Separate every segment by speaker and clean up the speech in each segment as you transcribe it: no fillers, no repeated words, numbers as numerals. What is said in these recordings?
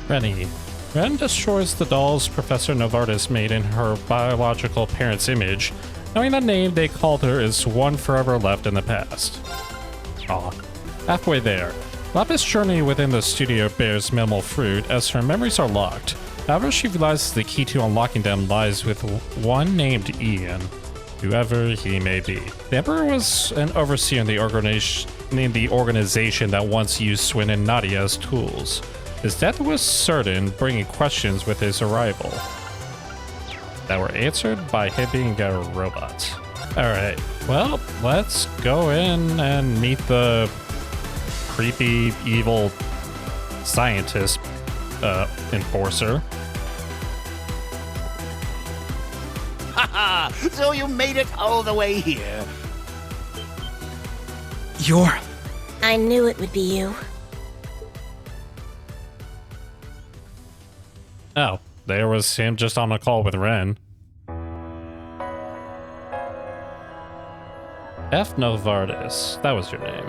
Speaker 1: Rennie. Ren destroys the dolls Professor Novartis made in her biological parents' image, knowing the name they called her is one forever left in the past. Aw. Halfway there, Lapis' journey within the studio bears minimal fruit as her memories are locked. However, she realizes the key to unlocking them lies with one named Ian, whoever he may be. The Emperor was an overseer in the organization that once used Swin and Nadia as tools. His death was certain, bringing questions with his arrival that were answered by him being a robot. Alright, well, let's go in and meet the creepy, evil scientist enforcer.
Speaker 2: Haha! So you made it all the way here.
Speaker 3: I knew it would be you.
Speaker 1: Oh, there was him just on a call with Ren. F. Novartis, that was your name.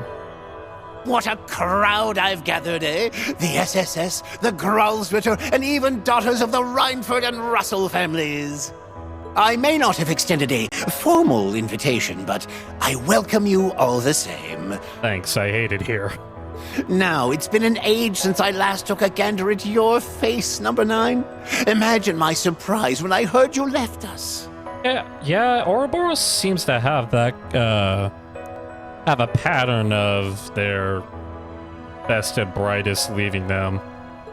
Speaker 2: What a crowd I've gathered, eh? The SSS, the Growlsritter, and even daughters of the Reinford and Russell families. I may not have extended a formal invitation, but I welcome you all the same.
Speaker 1: Thanks, I hate it here.
Speaker 2: Now, it's been an age since I last took a gander at your face, Number 9. Imagine my surprise when I heard you left us.
Speaker 1: Yeah, Ouroboros seems to have that, have a pattern of their best and brightest leaving them.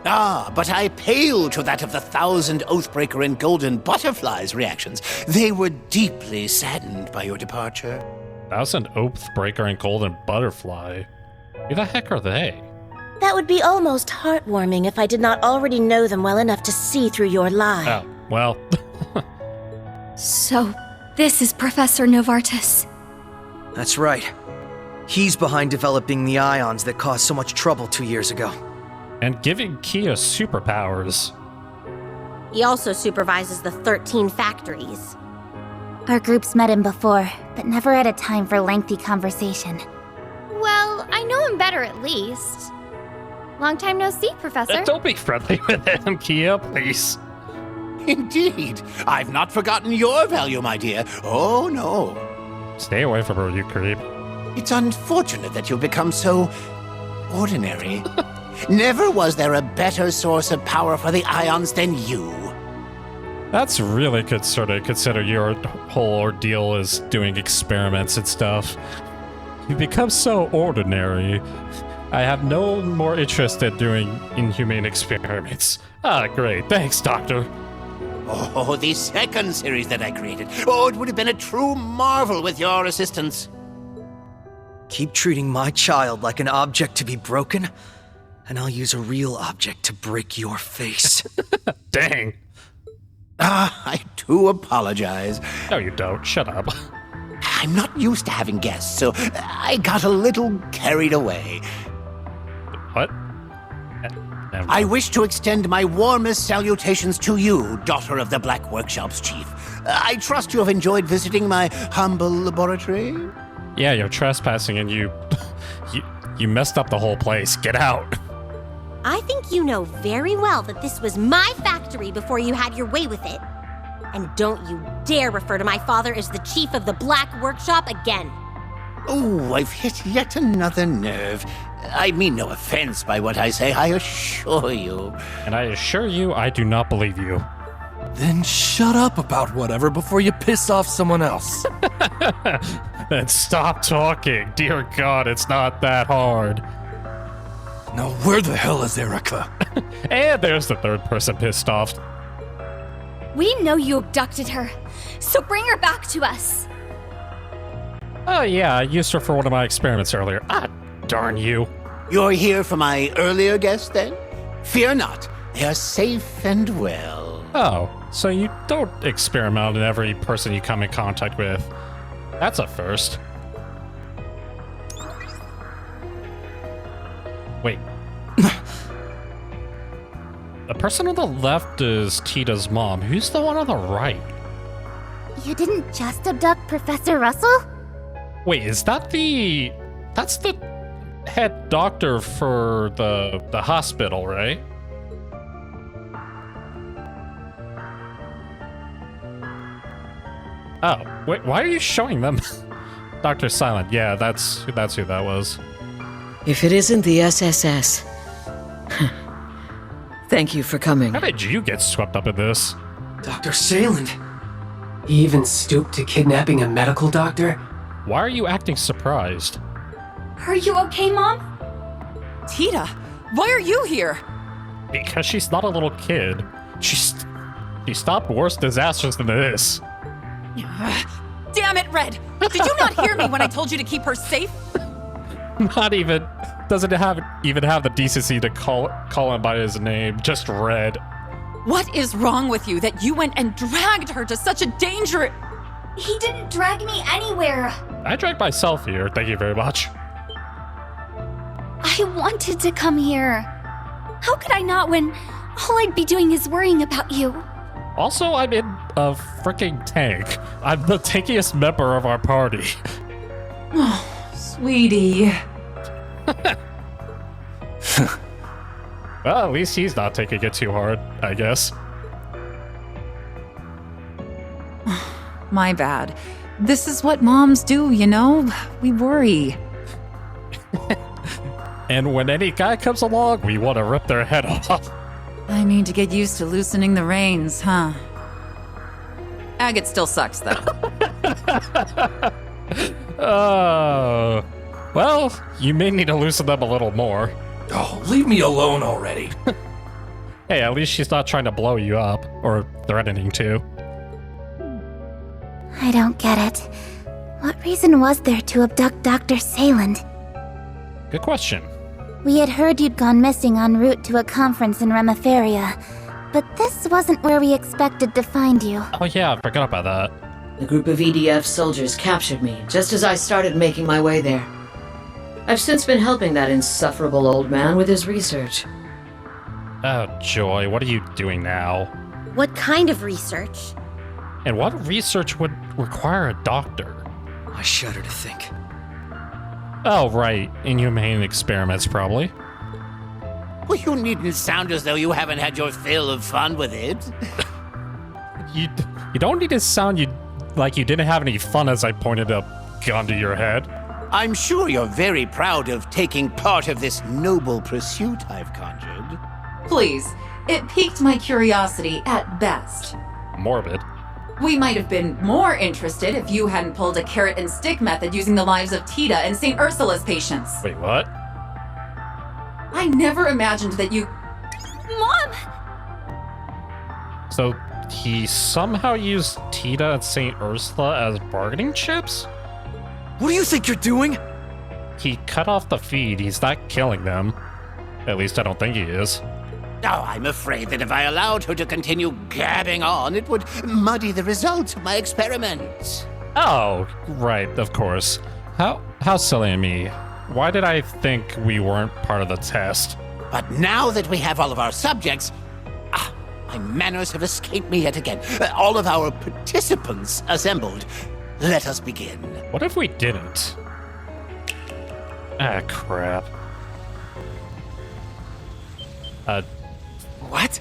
Speaker 2: Ah, but I pale to that of the 1,000 Oathbreaker and Golden Butterfly's reactions. They were deeply saddened by your departure.
Speaker 1: 1,000 Oathbreaker and Golden Butterfly? Who the heck are they?
Speaker 3: That would be almost heartwarming if I did not already know them well enough to see through your lie.
Speaker 1: Oh, well.
Speaker 4: So, this is Professor Novartis.
Speaker 5: That's right. He's behind developing the ions that caused so much trouble 2 years ago.
Speaker 1: And giving Kia superpowers.
Speaker 3: He also supervises the 13 factories.
Speaker 6: Our groups met him before, but never had a time for lengthy conversation.
Speaker 4: Well, I know him better at least. Long time no see, Professor.
Speaker 1: Don't be friendly with him, Kia, please.
Speaker 2: Indeed. I've not forgotten your value, my dear. Oh, no.
Speaker 1: Stay away from her, you creep.
Speaker 2: It's unfortunate that you've become so ordinary. Never was there a better source of power for the ions than you.
Speaker 1: That's really concerning, consider your whole ordeal is doing experiments and stuff. You become so ordinary. I have no more interest in doing inhumane experiments. Ah, great. Thanks, Doctor.
Speaker 2: Oh, the second series that I created. Oh, it would have been a true marvel with your assistance.
Speaker 5: Keep treating my child like an object to be broken, and I'll use a real object to break your face.
Speaker 1: Dang.
Speaker 2: I do apologize.
Speaker 1: No, you don't. Shut up.
Speaker 2: I'm not used to having guests, so I got a little carried away.
Speaker 1: What?
Speaker 2: I wish to extend my warmest salutations to you, daughter of the Black Workshop's chief. I trust you have enjoyed visiting my humble laboratory?
Speaker 1: Yeah, you're trespassing and you messed up the whole place. Get out.
Speaker 3: I think you know very well that this was my factory before you had your way with it. And don't you dare refer to my father as the chief of the Black Workshop again.
Speaker 2: Oh, I've hit yet another nerve. I mean no offense by what I say, I assure you.
Speaker 1: And I assure you, I do not believe you.
Speaker 7: Then shut up about whatever before you piss off someone else.
Speaker 1: Then stop talking. Dear God, it's not that hard.
Speaker 7: Now where the hell is Erica?
Speaker 1: And there's the third person pissed off.
Speaker 4: We know you abducted her, so bring her back to us.
Speaker 1: Oh yeah, I used her for one of my experiments earlier. Ah, darn you.
Speaker 2: You're here for my earlier guests, then? Fear not, they are safe and well.
Speaker 1: Oh, so you don't experiment on every person you come in contact with. That's a first. Wait. The person on the left is Tita's mom. Who's the one on the right?
Speaker 6: You didn't just abduct Professor Russell?
Speaker 1: Wait, is that the... That's the head doctor for the hospital, right? Oh, wait, why are you showing them? Dr. Silent, yeah, that's who that was.
Speaker 8: If it isn't the SSS. Thank you for coming.
Speaker 1: How did you get swept up in this?
Speaker 5: Dr. Silent.
Speaker 9: He even stooped to kidnapping a medical doctor?
Speaker 1: Why are you acting surprised?
Speaker 10: Are you okay, Mom?
Speaker 11: Tita, why are you here?
Speaker 1: Because she's not a little kid. She stopped worse disasters than this.
Speaker 11: Damn it, Red! Did you not hear me when I told you to keep her safe?
Speaker 1: Not even, doesn't even have the decency to call him by his name, just Red.
Speaker 11: What is wrong with you that you went and dragged her to such a danger?
Speaker 10: He didn't drag me anywhere.
Speaker 1: I dragged myself here, thank you very much.
Speaker 10: I wanted to come here. How could I not when all I'd be doing is worrying about you?
Speaker 1: Also, I'm in a freaking tank. I'm the tankiest member of our party.
Speaker 11: Oh, sweetie.
Speaker 1: Well, at least he's not taking it too hard, I guess.
Speaker 11: My bad. This is what moms do, you know? We worry.
Speaker 1: And when any guy comes along, we want to rip their head off.
Speaker 11: I need to get used to loosening the reins, huh? Agate still sucks, though.
Speaker 1: Oh. Well, you may need to loosen them a little more.
Speaker 7: Oh, leave me alone already.
Speaker 1: Hey, at least she's not trying to blow you up, or threatening to.
Speaker 6: I don't get it. What reason was there to abduct Dr. Silent?
Speaker 1: Good question.
Speaker 6: We had heard you'd gone missing en route to a conference in Reverie, but this wasn't where we expected to find you.
Speaker 1: Oh yeah, I forgot about that.
Speaker 8: A group of EDF soldiers captured me just as I started making my way there. I've since been helping that insufferable old man with his research.
Speaker 1: Oh, Joy, what are you doing now?
Speaker 3: What kind of research?
Speaker 1: And what research would require a doctor?
Speaker 5: I shudder to think.
Speaker 1: Oh, right. Inhumane experiments, probably.
Speaker 2: Well, you needn't sound as though you haven't had your fill of fun with it.
Speaker 1: You don't need to sound like you didn't have any fun as I pointed a gun to your head.
Speaker 2: I'm sure you're very proud of taking part of this noble pursuit I've conjured.
Speaker 11: Please, it piqued my curiosity at best.
Speaker 1: Morbid.
Speaker 11: We might have been more interested if you hadn't pulled a carrot and stick method using the lives of Tita and St. Ursula's patients.
Speaker 1: Wait, what?
Speaker 11: I never imagined that you...
Speaker 10: Mom!
Speaker 1: So, he somehow used Tita and St. Ursula as bargaining chips?
Speaker 5: What do you think you're doing?
Speaker 1: He cut off the feed, he's not killing them. At least I don't think he is.
Speaker 2: Oh, I'm afraid that if I allowed her to continue gabbing on, it would muddy the results of my experiments.
Speaker 1: Oh, right, of course. How silly of me. Why did I think we weren't part of the test?
Speaker 2: But now that we have all of our subjects... my manners have escaped me yet again. All of our participants assembled. Let us begin.
Speaker 1: What if we didn't? Ah, crap.
Speaker 5: What?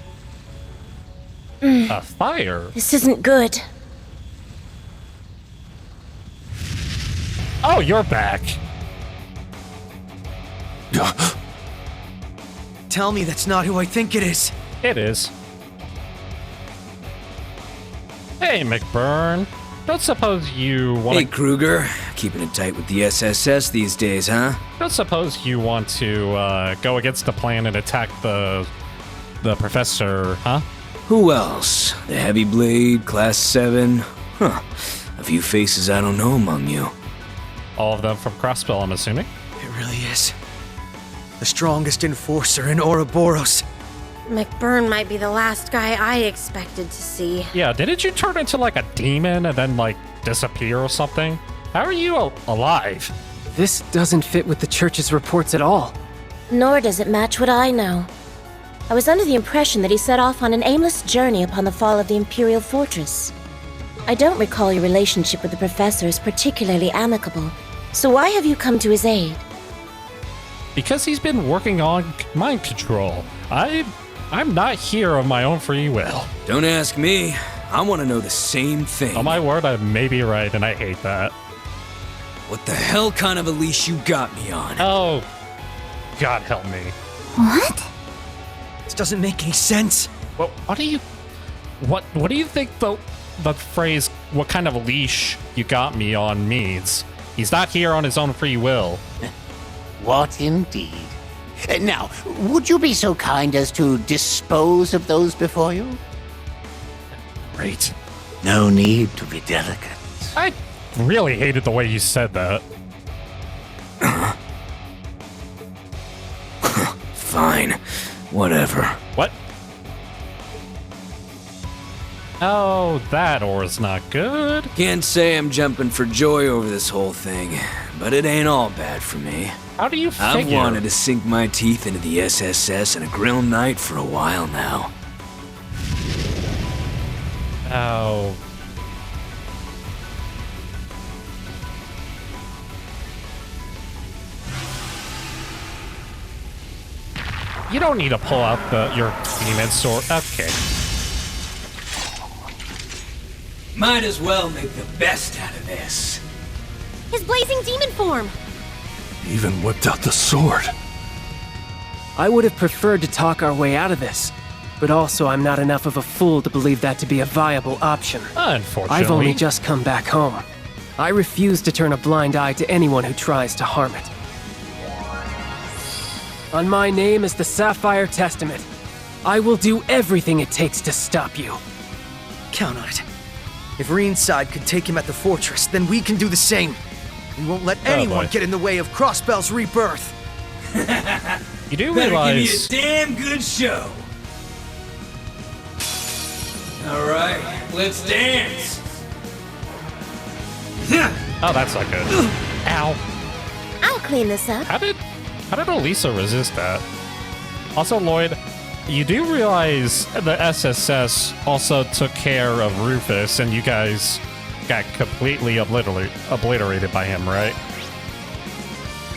Speaker 1: A fire?
Speaker 3: This isn't good.
Speaker 1: Oh, you're back.
Speaker 5: Tell me that's not who I think it is.
Speaker 1: It is. Hey, McBurn. Don't suppose you want
Speaker 12: Hey, Kruger. Keeping it tight with the SSS these days, huh?
Speaker 1: Don't suppose you want to go against the plan and attack the professor, huh?
Speaker 12: Who else? The Heavy Blade, Class 7? Huh. A few faces I don't know among you.
Speaker 1: All of them from Crossbell, I'm assuming?
Speaker 5: It really is. The strongest enforcer in Ouroboros.
Speaker 3: McBurn might be the last guy I expected to see.
Speaker 1: Yeah, didn't you turn into like a demon and then like disappear or something? How are you alive?
Speaker 9: This doesn't fit with the church's reports at all.
Speaker 3: Nor does it match what I know. I was under the impression that he set off on an aimless journey upon the fall of the Imperial Fortress. I don't recall your relationship with the professor as particularly amicable, so why have you come to his aid?
Speaker 1: Because he's been working on mind control. I'm not here of my own free will.
Speaker 12: Don't ask me. I want to know the same thing.
Speaker 1: On my word, I may be right, and I hate that.
Speaker 12: What the hell kind of a leash you got me on?
Speaker 1: Oh, God help me.
Speaker 5: What? This doesn't make any sense.
Speaker 1: Well, what do you think the phrase "what kind of a leash you got me on" means? He's not here on his own free will.
Speaker 2: What indeed? Now, would you be so kind as to dispose of those before you?
Speaker 1: Great.
Speaker 2: No need to be delicate.
Speaker 1: I really hated the way you said that.
Speaker 12: Fine. Whatever.
Speaker 1: What? Oh, that ore's not good.
Speaker 12: Can't say I'm jumping for joy over this whole thing, but it ain't all bad for me.
Speaker 1: How do you figure?
Speaker 12: I've wanted to sink my teeth into the SSS and a grill night for a while now.
Speaker 1: Oh. You don't need to pull out your demon sword. Okay.
Speaker 12: Might as well make the best out of this.
Speaker 10: His blazing demon form!
Speaker 7: Even whipped out the sword.
Speaker 9: I would have preferred to talk our way out of this, but also I'm not enough of a fool to believe that to be a viable option.
Speaker 1: Unfortunately.
Speaker 9: I've only just come back home. I refuse to turn a blind eye to anyone who tries to harm it. On my name is the Sapphire Testament. I will do everything it takes to stop you.
Speaker 5: Count on it. If Reen's side could take him at the fortress, then we can do the same. We won't let anyone get in the way of Crossbell's rebirth.
Speaker 1: You do realize...
Speaker 12: Better give me a damn good show. All right, let's dance.
Speaker 1: Oh, that's not good. Ow.
Speaker 3: I'll clean this up.
Speaker 1: How did Elisa resist that? Also, Lloyd, you do realize the SSS also took care of Rufus, and you guys got completely obliterated by him, right?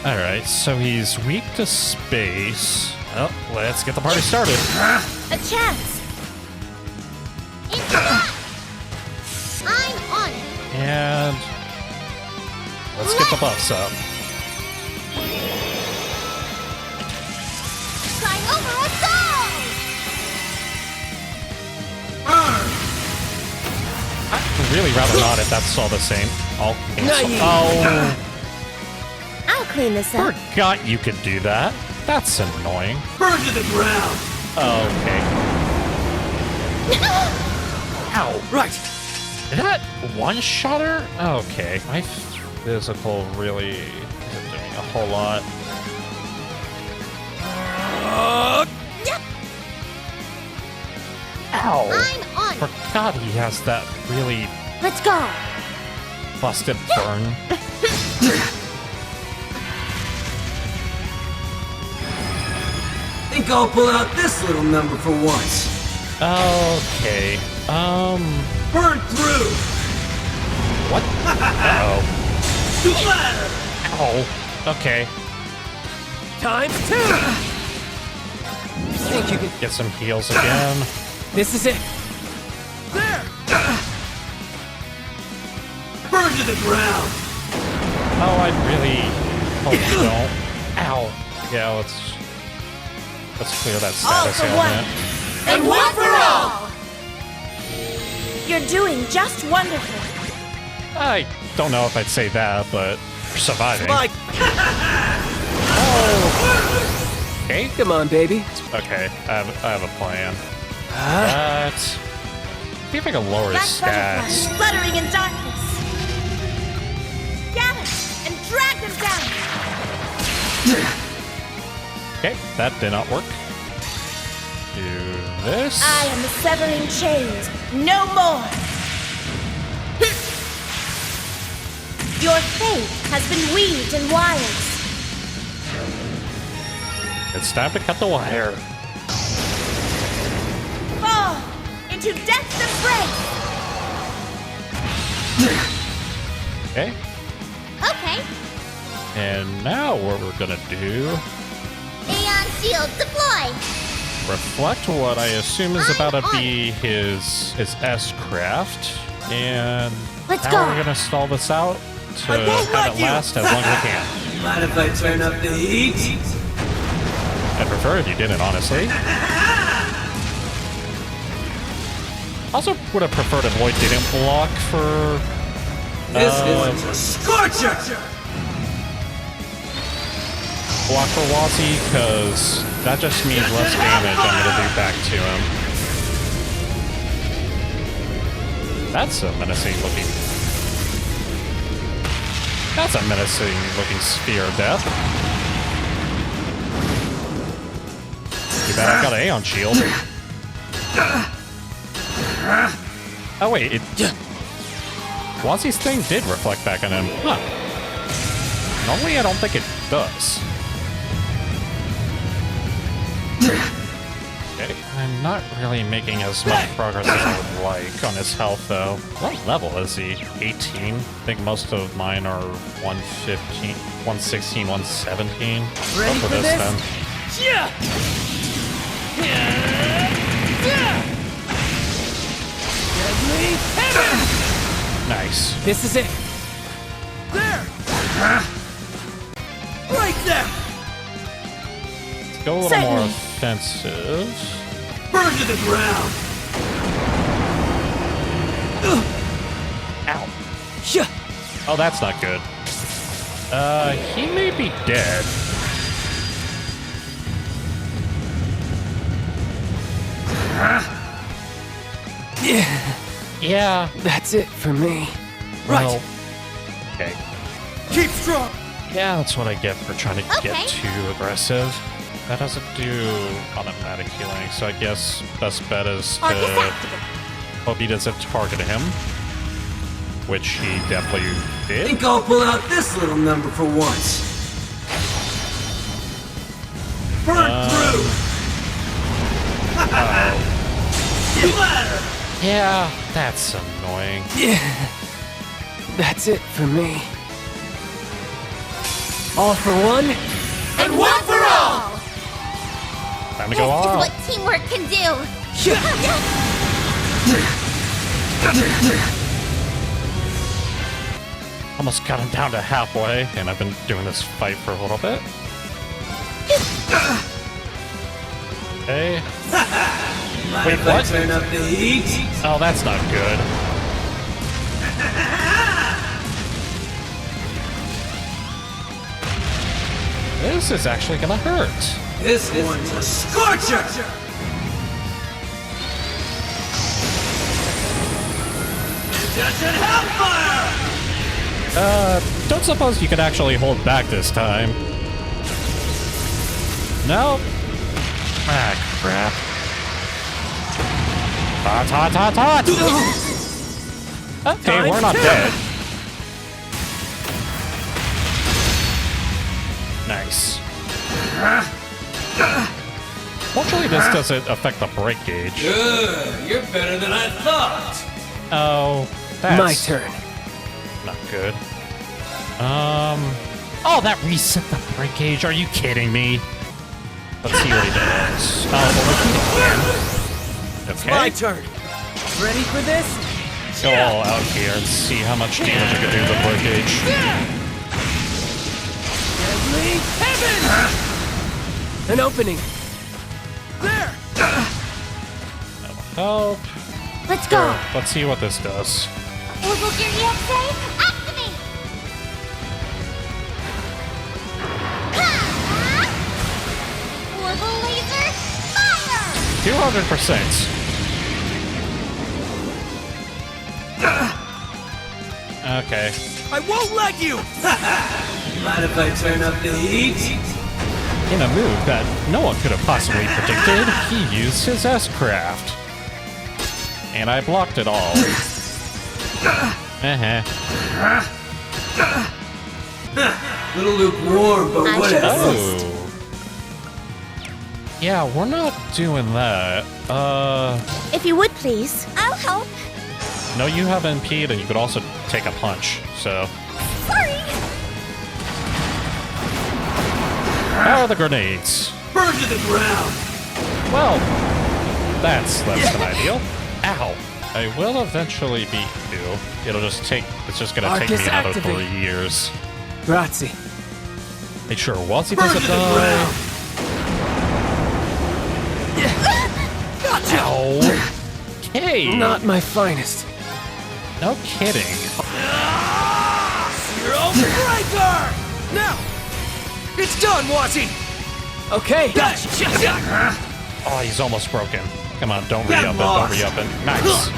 Speaker 1: Alright, so he's weak to space. Well, let's get the party started.
Speaker 3: A chance!
Speaker 4: I'm on it!
Speaker 1: And let's get the buffs up.
Speaker 4: Climb over us all!
Speaker 1: I'd really rather not if that's all the same. I'll cancel. Oh,
Speaker 3: I'll clean this up.
Speaker 1: forgot you could do that. That's annoying.
Speaker 12: Burn to the ground.
Speaker 1: Okay. Ow.
Speaker 5: Right.
Speaker 1: Is that one-shotter? Okay. My physical really isn't doing a whole lot. Ow.
Speaker 4: I'm on it!
Speaker 1: Forgot he has that really
Speaker 3: Let's go!
Speaker 1: busted burn.
Speaker 12: Think I'll pull out this little number for once.
Speaker 1: Okay.
Speaker 12: Burn through.
Speaker 1: What? Uh-oh. Ow. Okay.
Speaker 9: Times 2!
Speaker 5: Think you can
Speaker 1: Get some heals again.
Speaker 9: This is it.
Speaker 5: there.
Speaker 12: Burn to the ground.
Speaker 1: Oh, I really hope you don't. Ow. Yeah, let's clear that status
Speaker 3: for
Speaker 1: ailment.
Speaker 3: And one for all! You're doing just wonderful.
Speaker 1: I don't know if I'd say that, but you're surviving.
Speaker 5: Mike.
Speaker 1: Oh. Okay.
Speaker 9: Come on, baby.
Speaker 1: Okay, I have a plan. See if I can lower his
Speaker 3: Black
Speaker 1: stats.
Speaker 3: butterflies fluttering in darkness. Gather and drag them down.
Speaker 1: Okay, that did not work. Do this.
Speaker 3: I am severing chains. No more. Your fate has been weaved in wires.
Speaker 1: It's time to cut the wire.
Speaker 3: Fall into death's embrace.
Speaker 1: Okay.
Speaker 4: Okay.
Speaker 1: And now what we're gonna do...
Speaker 4: Aeon shield deploy!
Speaker 1: reflect what I assume is about to be his S-craft. And
Speaker 6: Let's
Speaker 1: now
Speaker 6: go.
Speaker 1: we're gonna stall this out to have it last as long as we can.
Speaker 12: Mind if I turn up the heat?
Speaker 1: I'd prefer if you didn't, honestly. Also would have preferred if Lloyd didn't block for...
Speaker 12: This one's a scorcher!
Speaker 1: Block for Wazzy, because that just means less damage I'm gonna do back to him. That's a menacing looking... That's a menacing looking sphere of death. Too bad I've got an Aeon shield. Oh wait, Wazzy's thing did reflect back on him. Huh. Normally I don't think it does. Okay, I'm not really making as much progress as I would like on his health, though. What level is he? 18? I think most of mine are 115, 116, 117.
Speaker 9: Ready for this?
Speaker 1: Then.
Speaker 9: Yeah! Deadly heaven!
Speaker 1: Nice.
Speaker 9: This is it.
Speaker 5: There! Right there!
Speaker 1: Let's go a little more offensive.
Speaker 12: Burn to the ground!
Speaker 1: Ow. Oh, that's not good. He may be dead. Yeah.
Speaker 9: That's it for me.
Speaker 1: Well, okay.
Speaker 5: Keep strong!
Speaker 1: Yeah, that's what I get for trying to get too aggressive. That doesn't do automatic healing, so I guess best bet is to hope he doesn't target him. Which he definitely
Speaker 12: I
Speaker 1: did.
Speaker 12: think I'll pull out this little number for once. Burn through!
Speaker 1: Yeah, that's annoying.
Speaker 9: Yeah. That's it for me. All for one,
Speaker 10: And one for all!
Speaker 1: Time to
Speaker 10: This
Speaker 1: go
Speaker 10: is
Speaker 1: off.
Speaker 10: what teamwork can do!
Speaker 1: Almost got him down to halfway, and I've been doing this fight for a little bit. Okay. Wait, what?
Speaker 12: Turn up the heat?
Speaker 1: Oh, that's not good. This is actually gonna hurt.
Speaker 12: This one's a scorcher! Desert Hellfire!
Speaker 1: Don't suppose you could actually hold back this time. Nope. Ah, crap. Hot, hot, hot, hot! Okay, we're not dead. Nice. Fortunately, this doesn't affect the break gauge.
Speaker 12: Good, you're better than I thought.
Speaker 1: Oh, that's
Speaker 9: my turn.
Speaker 1: not good. Oh, that reset the break gauge. Are you kidding me? Let's see what he does. Okay.
Speaker 5: My turn.
Speaker 9: Ready for this?
Speaker 1: Go all out here and see how much damage I can do to the break gauge.
Speaker 9: Deadly heaven! An opening.
Speaker 5: There!
Speaker 1: Help.
Speaker 6: Let's go.
Speaker 1: Let's see what this does.
Speaker 10: Orbital Gear EXA, activate! Orbital Laser, fire!
Speaker 1: 200%. Okay.
Speaker 5: I won't let you!
Speaker 12: Mind if I turn up the heat?
Speaker 1: In a move that no one could have possibly predicted, he used his S-craft. And I blocked it all.
Speaker 12: Little lukewarm, but whatever.
Speaker 1: Oh. Yeah, we're not doing that.
Speaker 3: If you would, please.
Speaker 10: I'll help.
Speaker 1: No, you have MP, and you could also take a punch, so.
Speaker 10: Sorry!
Speaker 1: How are the grenades?
Speaker 12: Burn to the ground!
Speaker 1: Well, that's less than ideal. Ow. I will eventually beat you. It's just gonna take me
Speaker 9: Arcus
Speaker 1: another
Speaker 9: activate.
Speaker 1: 3 years.
Speaker 9: Grazie.
Speaker 1: Make sure Wazzy doesn't die.
Speaker 9: Gotcha.
Speaker 1: Ow. Okay.
Speaker 9: Not my finest.
Speaker 1: No kidding.
Speaker 5: Zero Breaker! Now! It's done, Wazzy!
Speaker 9: Okay.
Speaker 1: Oh, he's almost broken. Come on, don't re-up it, don't re-up it. Nice.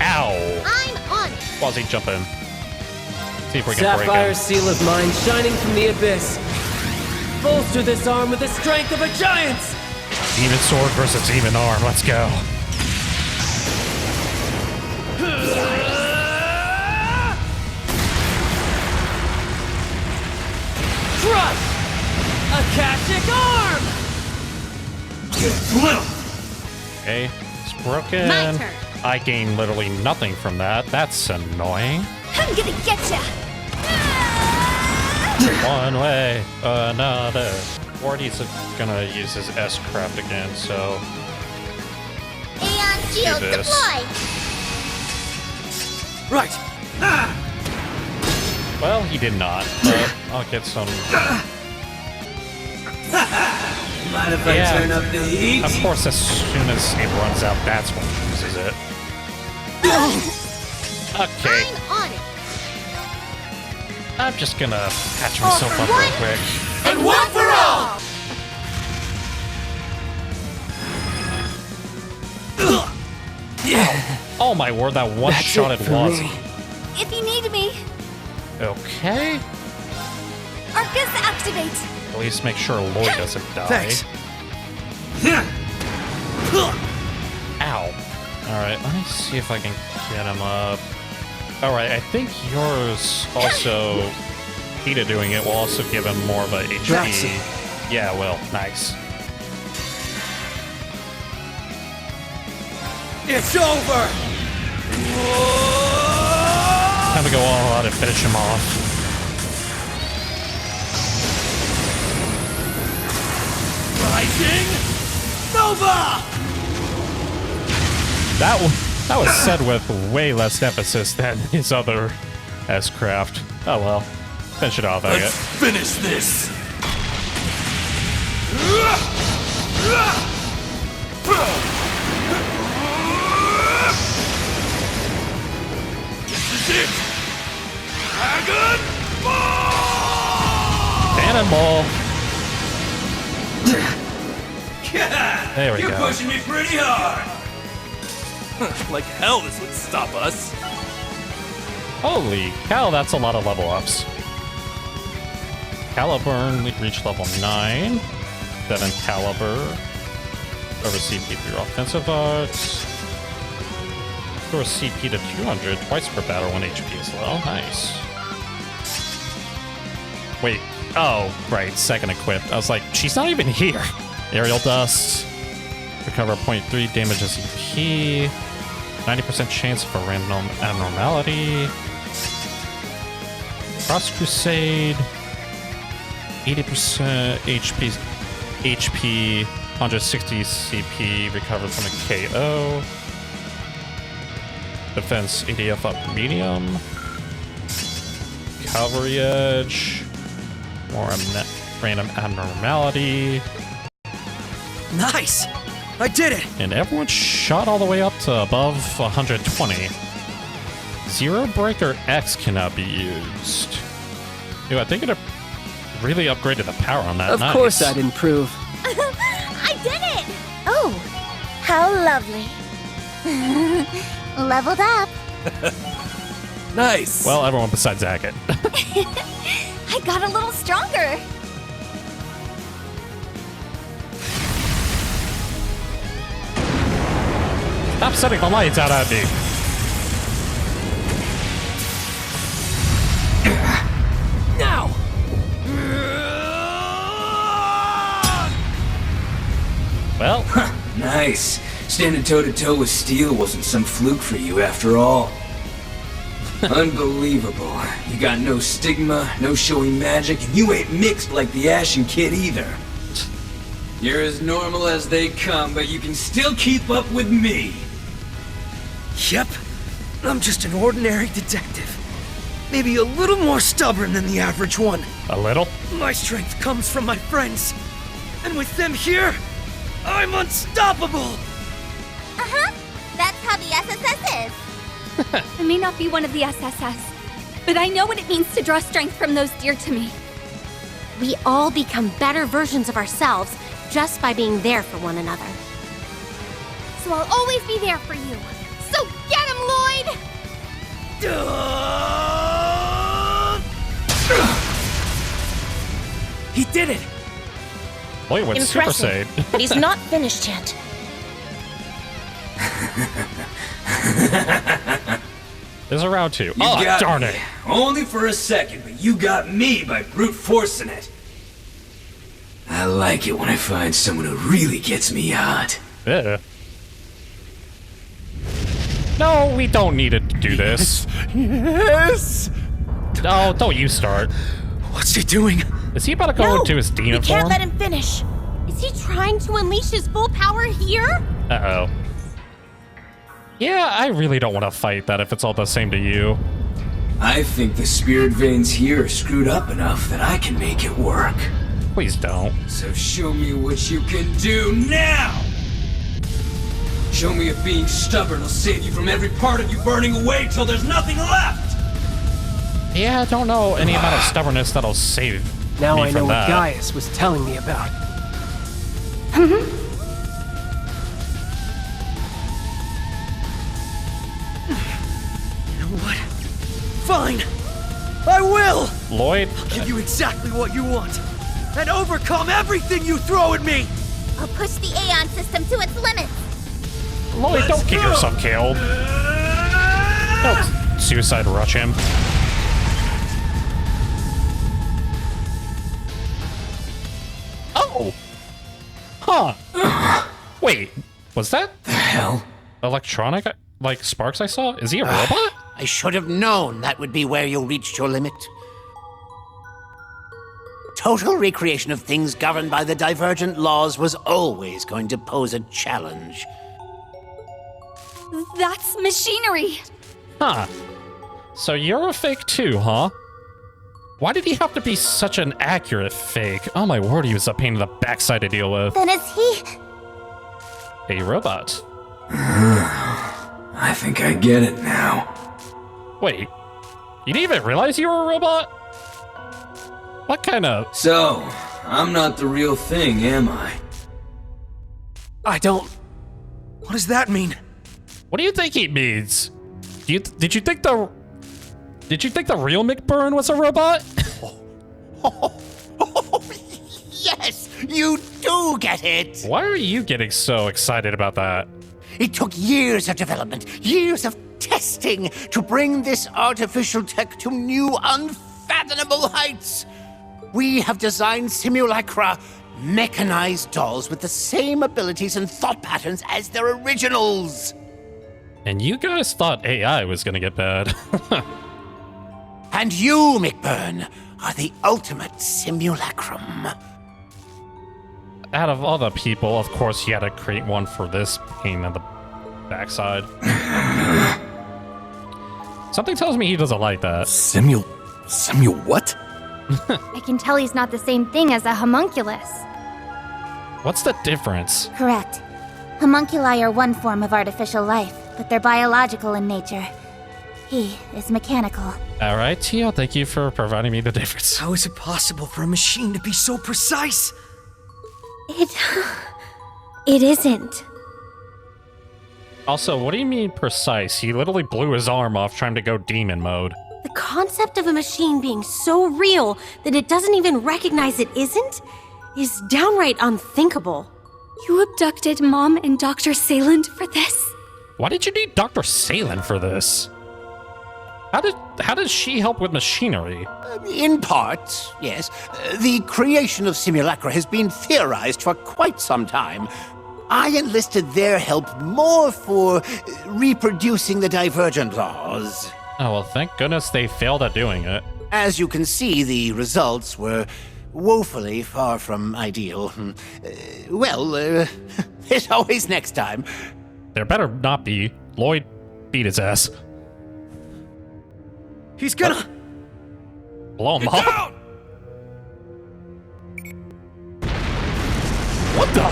Speaker 1: Ow.
Speaker 4: I'm on it.
Speaker 1: Wazzy, jump in. See if we can break
Speaker 9: Sapphire
Speaker 1: him.
Speaker 9: seal of mine shining from the abyss. Bolster this arm with the strength of a giant!
Speaker 1: Demon sword versus demon arm, let's go.
Speaker 9: Crush! Akashic arm!
Speaker 1: Okay, it's broken.
Speaker 4: My turn.
Speaker 1: I gain literally nothing from that. That's annoying.
Speaker 10: I'm gonna get ya!
Speaker 1: One way, another. Wardy's gonna use his S-craft again, so...
Speaker 4: Aeon shield
Speaker 1: Do this.
Speaker 4: deployed.
Speaker 5: Right!
Speaker 1: Well, he did not, but I'll get some...
Speaker 13: Mind if I turn up the heat?
Speaker 1: Of course, as soon as it runs out, that's when he uses it. Okay.
Speaker 4: I'm on it.
Speaker 1: I'm just gonna patch myself up real quick.
Speaker 4: And one for all.
Speaker 1: Oh my word, that one-shotted Wazzy.
Speaker 10: If you need me,
Speaker 1: Okay.
Speaker 10: Arcus activate!
Speaker 1: At least make sure Lloyd doesn't die.
Speaker 5: Thanks.
Speaker 1: Ow. Alright, let me see if I can get him up. Alright, I think yours also... Peter doing it will also give him more of a HP.
Speaker 5: Grazie.
Speaker 1: Yeah, well, nice.
Speaker 5: It's over!
Speaker 1: Time to go all out and finish him off.
Speaker 5: Rising Nova!
Speaker 1: That was said with way less emphasis than his other S-craft. Oh well. Finish it off, I guess.
Speaker 13: Finish this! This is it! Dragon Ball!
Speaker 1: Cannonball! There we
Speaker 13: You're
Speaker 1: go.
Speaker 13: pushing me pretty hard! Like hell this would stop us!
Speaker 1: Holy cow, that's a lot of level ups. Caliburn reached level 9. 7 Caliber. Over CP through offensive arts. Restore CP to 200 twice per battle when HP is low. Nice. Wait. Oh, right. Second equipped. I was like, she's not even here. Aerial Dust. Recover 0.3 damage as CP. 90% chance for random abnormality. Cross Crusade. 80% HP, 160 CP recovered from a KO. Defense ADF up medium. Cavalry Edge. More random abnormality.
Speaker 5: Nice! I did it!
Speaker 1: And everyone shot all the way up to above 120. Zero Breaker X cannot be used. Dude, I think it really upgraded the power on that.
Speaker 9: Of
Speaker 1: Nice.
Speaker 9: course I'd improve.
Speaker 10: I did it!
Speaker 3: Oh, how lovely.
Speaker 6: Leveled up.
Speaker 13: Nice!
Speaker 1: Well, everyone besides Zacket.
Speaker 10: I got a little stronger.
Speaker 1: Stop setting the lights out at me.
Speaker 5: Now!
Speaker 1: Well,
Speaker 12: Nice. Standing toe-to-toe with steel wasn't some fluke for you after all. Unbelievable. You got no stigma, no showy magic, and you ain't mixed like the Ashen Kid either. You're as normal as they come, but you can still keep up with me.
Speaker 5: Yep. I'm just an ordinary detective. Maybe a little more stubborn than the average one.
Speaker 1: A little?
Speaker 5: My strength comes from my friends. And with them here, I'm unstoppable!
Speaker 6: Uh-huh. That's how the SSS is.
Speaker 10: I may not be one of the SSS, but I know what it means to draw strength from those dear to me.
Speaker 3: We all become better versions of ourselves just by being there for one another.
Speaker 4: So I'll always be there for you. So get him, Lloyd!
Speaker 5: He did it!
Speaker 1: Lloyd went Super
Speaker 3: Impressive,
Speaker 1: Saiyan.
Speaker 3: but he's not finished yet.
Speaker 1: There's a round 2.
Speaker 12: You
Speaker 1: Oh,
Speaker 12: got
Speaker 1: darn
Speaker 12: me.
Speaker 1: it.
Speaker 12: Only for a second, but you got me by brute forcing it. I like it when I find someone who really gets me hot.
Speaker 1: Yeah. No, we don't need to do this.
Speaker 2: Yes!
Speaker 1: No, don't you start.
Speaker 5: What's he doing?
Speaker 1: Is he about to go into his demon
Speaker 3: we can't
Speaker 1: form?
Speaker 3: let him finish.
Speaker 4: Is he trying to unleash his full power here?
Speaker 1: Uh-oh. Yeah, I really don't want to fight that if it's all the same to you.
Speaker 12: I think the spirit veins here are screwed up enough that I can make it work.
Speaker 1: Please don't.
Speaker 12: So show me what you can do now! Show me if being stubborn will save you from every part of you burning away till there's nothing left!
Speaker 1: Yeah, I don't know any amount of stubbornness that'll save
Speaker 9: Now
Speaker 1: me
Speaker 9: I know
Speaker 1: from
Speaker 9: what
Speaker 1: that.
Speaker 9: Gaius was telling me about.
Speaker 5: You know what? Fine! I will!
Speaker 1: Lloyd?
Speaker 5: I'll give you exactly what you want! And overcome everything you throw at me!
Speaker 6: I'll push the Aeon system to its limits.
Speaker 1: Lloyd, don't get yourself killed. Don't suicide rush him. Oh! Huh. Wait, was that
Speaker 12: The hell?
Speaker 1: electronic, like, sparks I saw? Is he a robot?
Speaker 2: I should have known that would be where you reached your limit. Total recreation of things governed by the divergent laws was always going to pose a challenge.
Speaker 10: That's machinery.
Speaker 1: Huh. So you're a fake too, huh? Why did he have to be such an accurate fake? Oh my word, he was a pain in the backside to deal with.
Speaker 6: Then is he...
Speaker 1: A robot.
Speaker 12: I think I get it now.
Speaker 1: Wait, you didn't even realize you were a robot? What kind of...
Speaker 12: So, I'm not the real thing, am I?
Speaker 5: I don't... What does that mean?
Speaker 1: What do you think he means? Did you think the real McBurn was a robot?
Speaker 2: Yes, you do get it!
Speaker 1: Why are you getting so excited about that?
Speaker 2: It took years of development, years of testing to bring this artificial tech to new, unfathomable heights. We have designed Simulacra, mechanized dolls with the same abilities and thought patterns as their originals.
Speaker 1: And you guys thought AI was gonna get bad.
Speaker 2: And you, McBurn, are the ultimate simulacrum.
Speaker 1: Out of all the people, of course, you had to create one for this pain in the backside. Something tells me he doesn't like that.
Speaker 7: Simul what?
Speaker 4: I can tell he's not the same thing as a homunculus.
Speaker 1: What's the difference?
Speaker 6: Correct. Homunculi are one form of artificial life, but they're biological in nature. He is mechanical.
Speaker 1: All right, Tio, thank you for providing me the difference.
Speaker 5: How is it possible for a machine to be so precise?
Speaker 3: It isn't.
Speaker 1: Also, what do you mean precise? He literally blew his arm off trying to go demon mode.
Speaker 3: The concept of a machine being so real that it doesn't even recognize it isn't is downright unthinkable.
Speaker 10: You abducted Mom and Dr. Silent for this?
Speaker 1: Why did you need Dr. Silent for this? How does she help with machinery?
Speaker 2: In part, yes. The creation of Simulacra has been theorized for quite some time. I enlisted their help more for reproducing the divergent laws.
Speaker 1: Oh, well, thank goodness they failed at doing it.
Speaker 2: As you can see, the results were woefully far from ideal. There's always next time.
Speaker 1: There better not be. Lloyd beat his ass.
Speaker 5: He's gonna...
Speaker 1: Blow him up? What the?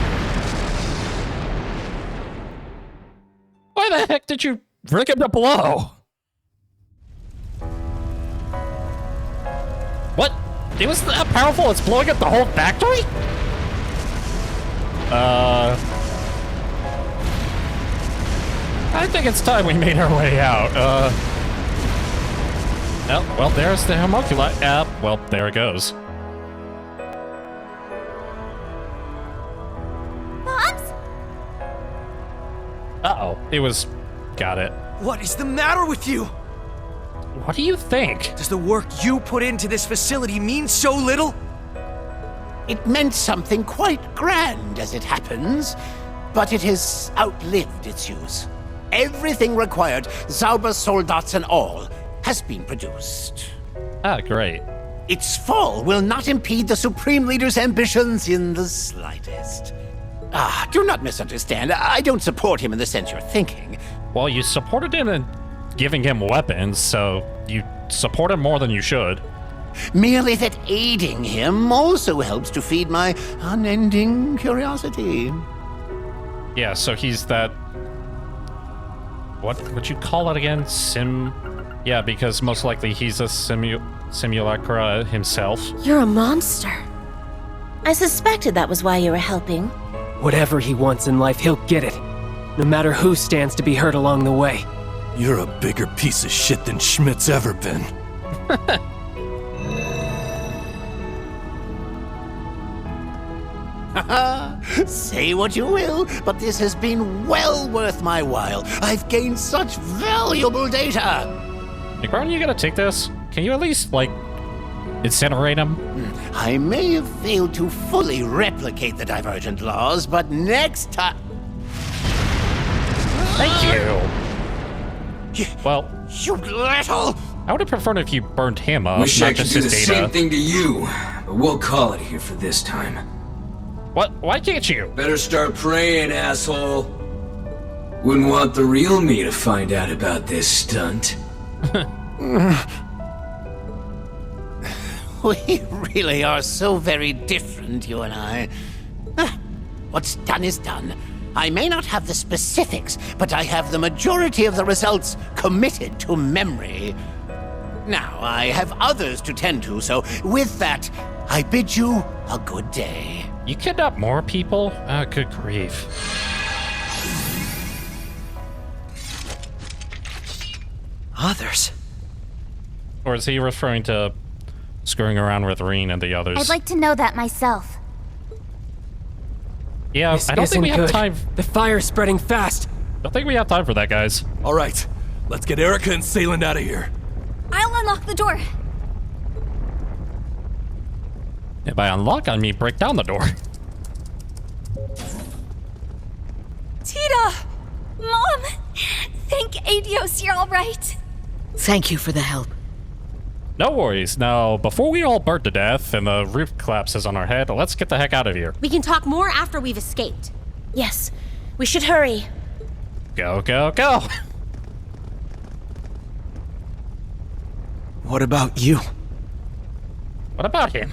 Speaker 1: Why the heck did you rig him to blow? What? It was that powerful it's blowing up the whole factory? I think it's time we made our way out. Oh, well, there's the homunculi. Well, there it goes.
Speaker 6: Moms?
Speaker 1: Uh-oh. It was... Got it.
Speaker 5: What is the matter with you?
Speaker 1: What do you think?
Speaker 5: Does the work you put into this facility mean so little?
Speaker 2: It meant something quite grand, as it happens, but it has outlived its use. Everything required, Zauber soldats and all, has been produced.
Speaker 1: Ah, great.
Speaker 2: Its fall will not impede the Supreme Leader's ambitions in the slightest. Do not misunderstand. I don't support him in the sense you're thinking.
Speaker 1: Well, you supported him in giving him weapons, so you support him more than you should.
Speaker 2: Merely that aiding him also helps to feed my unending curiosity.
Speaker 1: Yeah, so he's that... What would you call it again? Yeah, because most likely he's a simulacra himself.
Speaker 3: You're a monster. I suspected that was why you were helping.
Speaker 9: Whatever he wants in life, he'll get it. No matter who stands to be hurt along the way.
Speaker 7: You're a bigger piece of shit than Schmidt's ever been.
Speaker 2: Say what you will, but this has been well worth my while. I've gained such valuable data.
Speaker 1: McBurn, you gonna take this? Can you at least, like, incinerate him?
Speaker 2: I may have failed to fully replicate the divergent laws, but next time...
Speaker 1: Thank you. Well,
Speaker 2: you little...
Speaker 1: I would have preferred if you burned him up,
Speaker 12: Wish
Speaker 1: not
Speaker 12: I could
Speaker 1: just
Speaker 12: do
Speaker 1: his
Speaker 12: the
Speaker 1: data.
Speaker 12: same thing to you, but we'll call it here for this time.
Speaker 1: What? Why can't you?
Speaker 12: Better start praying, asshole. Wouldn't want the real me to find out about this stunt.
Speaker 2: We really are so very different, you and I. What's done is done. I may not have the specifics, but I have the majority of the results committed to memory. Now, I have others to tend to, so with that, I bid you a good day.
Speaker 1: You kidnap more people? Good grief.
Speaker 5: Others?
Speaker 1: Or is he referring to screwing around with Reen and the others?
Speaker 6: I'd like to know that myself.
Speaker 1: Yeah,
Speaker 9: This
Speaker 1: I don't think we
Speaker 9: isn't
Speaker 1: have
Speaker 9: good.
Speaker 1: time.
Speaker 9: The fire's spreading fast.
Speaker 1: Don't think we have time for that, guys.
Speaker 7: All right, let's get Erica and Salem out of here.
Speaker 10: I'll unlock the door.
Speaker 1: And by unlock, I mean break down the door.
Speaker 10: Tita! Mom! Thank Adios, you're all right.
Speaker 8: Thank you for the help.
Speaker 1: No worries. Now, before we all burn to death and the roof collapses on our head, let's get the heck out of here.
Speaker 3: We can talk more after we've escaped. Yes, we should hurry.
Speaker 1: Go, go, go!
Speaker 5: What about you?
Speaker 1: What about him?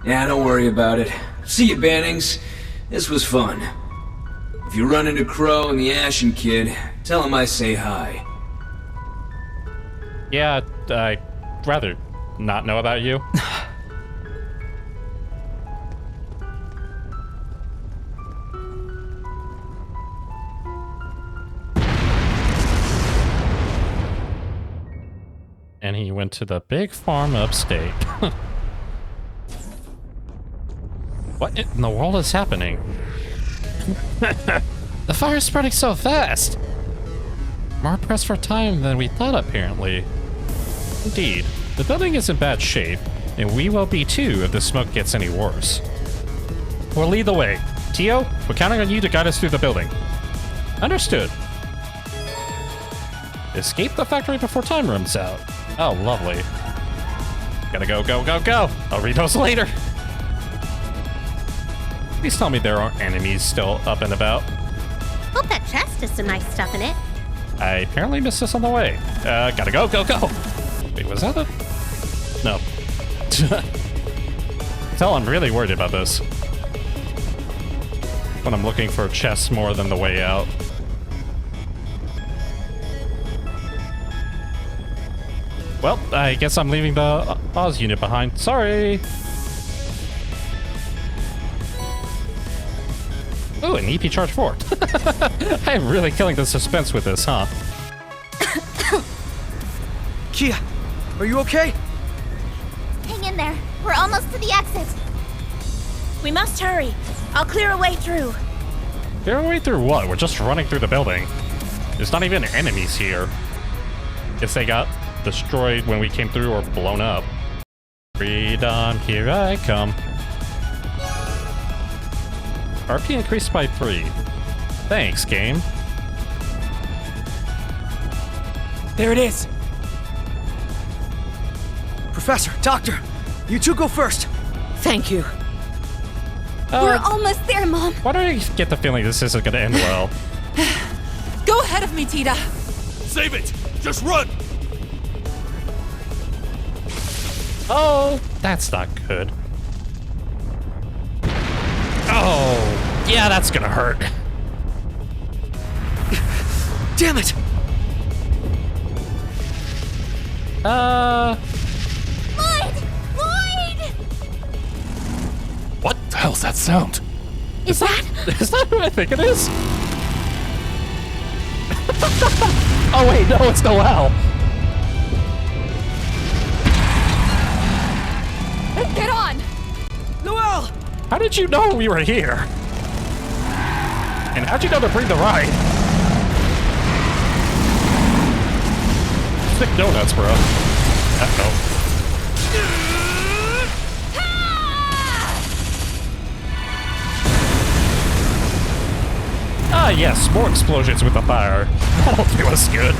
Speaker 12: Yeah, don't worry about it. See you, Bannings. This was fun. If you run into Crow and the Ashen Kid, tell him I say hi.
Speaker 1: Yeah, I'd rather not know about you. And he went to the big farm upstate. What in the world is happening? The fire's spreading so fast. More pressed for time than we thought, apparently. Indeed, the building is in bad shape, and we will be too if the smoke gets any worse. We'll lead the way. Tio, we're counting on you to guide us through the building. Understood. Escape the factory before time runs out. Oh, lovely. Gotta go, go, go, go! I'll read those later. Please tell me there aren't enemies still up and about.
Speaker 14: Hope that chest has some nice stuff in it.
Speaker 1: I apparently missed this on the way. Gotta go, go, go! Wait, was that a... No. Tell I'm really worried about this. When I'm looking for chests more than the way out. Well, I guess I'm leaving the Oz unit behind. Sorry! Ooh, an EP Charge 4. I am really killing the suspense with this, huh?
Speaker 5: Kia, are you okay?
Speaker 6: Hang in there. We're almost to the exit.
Speaker 3: We must hurry. I'll clear a way through.
Speaker 1: Clear a way through what? We're just running through the building. There's not even enemies here. Guess they got destroyed when we came through or blown up. Freedom, here I come. RP increased by 3. Thanks, game.
Speaker 9: There it is.
Speaker 5: Professor, Doctor, you two go first.
Speaker 8: Thank you.
Speaker 10: We're almost there, Mom.
Speaker 1: Why do I get the feeling this isn't gonna end well?
Speaker 15: Go ahead of me, Tita.
Speaker 13: Save it! Just run!
Speaker 1: Oh, that's not good. Oh, yeah, that's gonna hurt.
Speaker 5: Damn it!
Speaker 6: Lloyd! Lloyd!
Speaker 7: What the hell's that sound?
Speaker 1: Is that who I think it is? Oh wait, no, it's Noelle.
Speaker 15: Get on!
Speaker 5: Noelle!
Speaker 1: How did you know we were here? And how'd you know to bring the ride? Sick donuts, bro. Uh-oh. Ah, yes, more explosions with the fire. That'll do us good.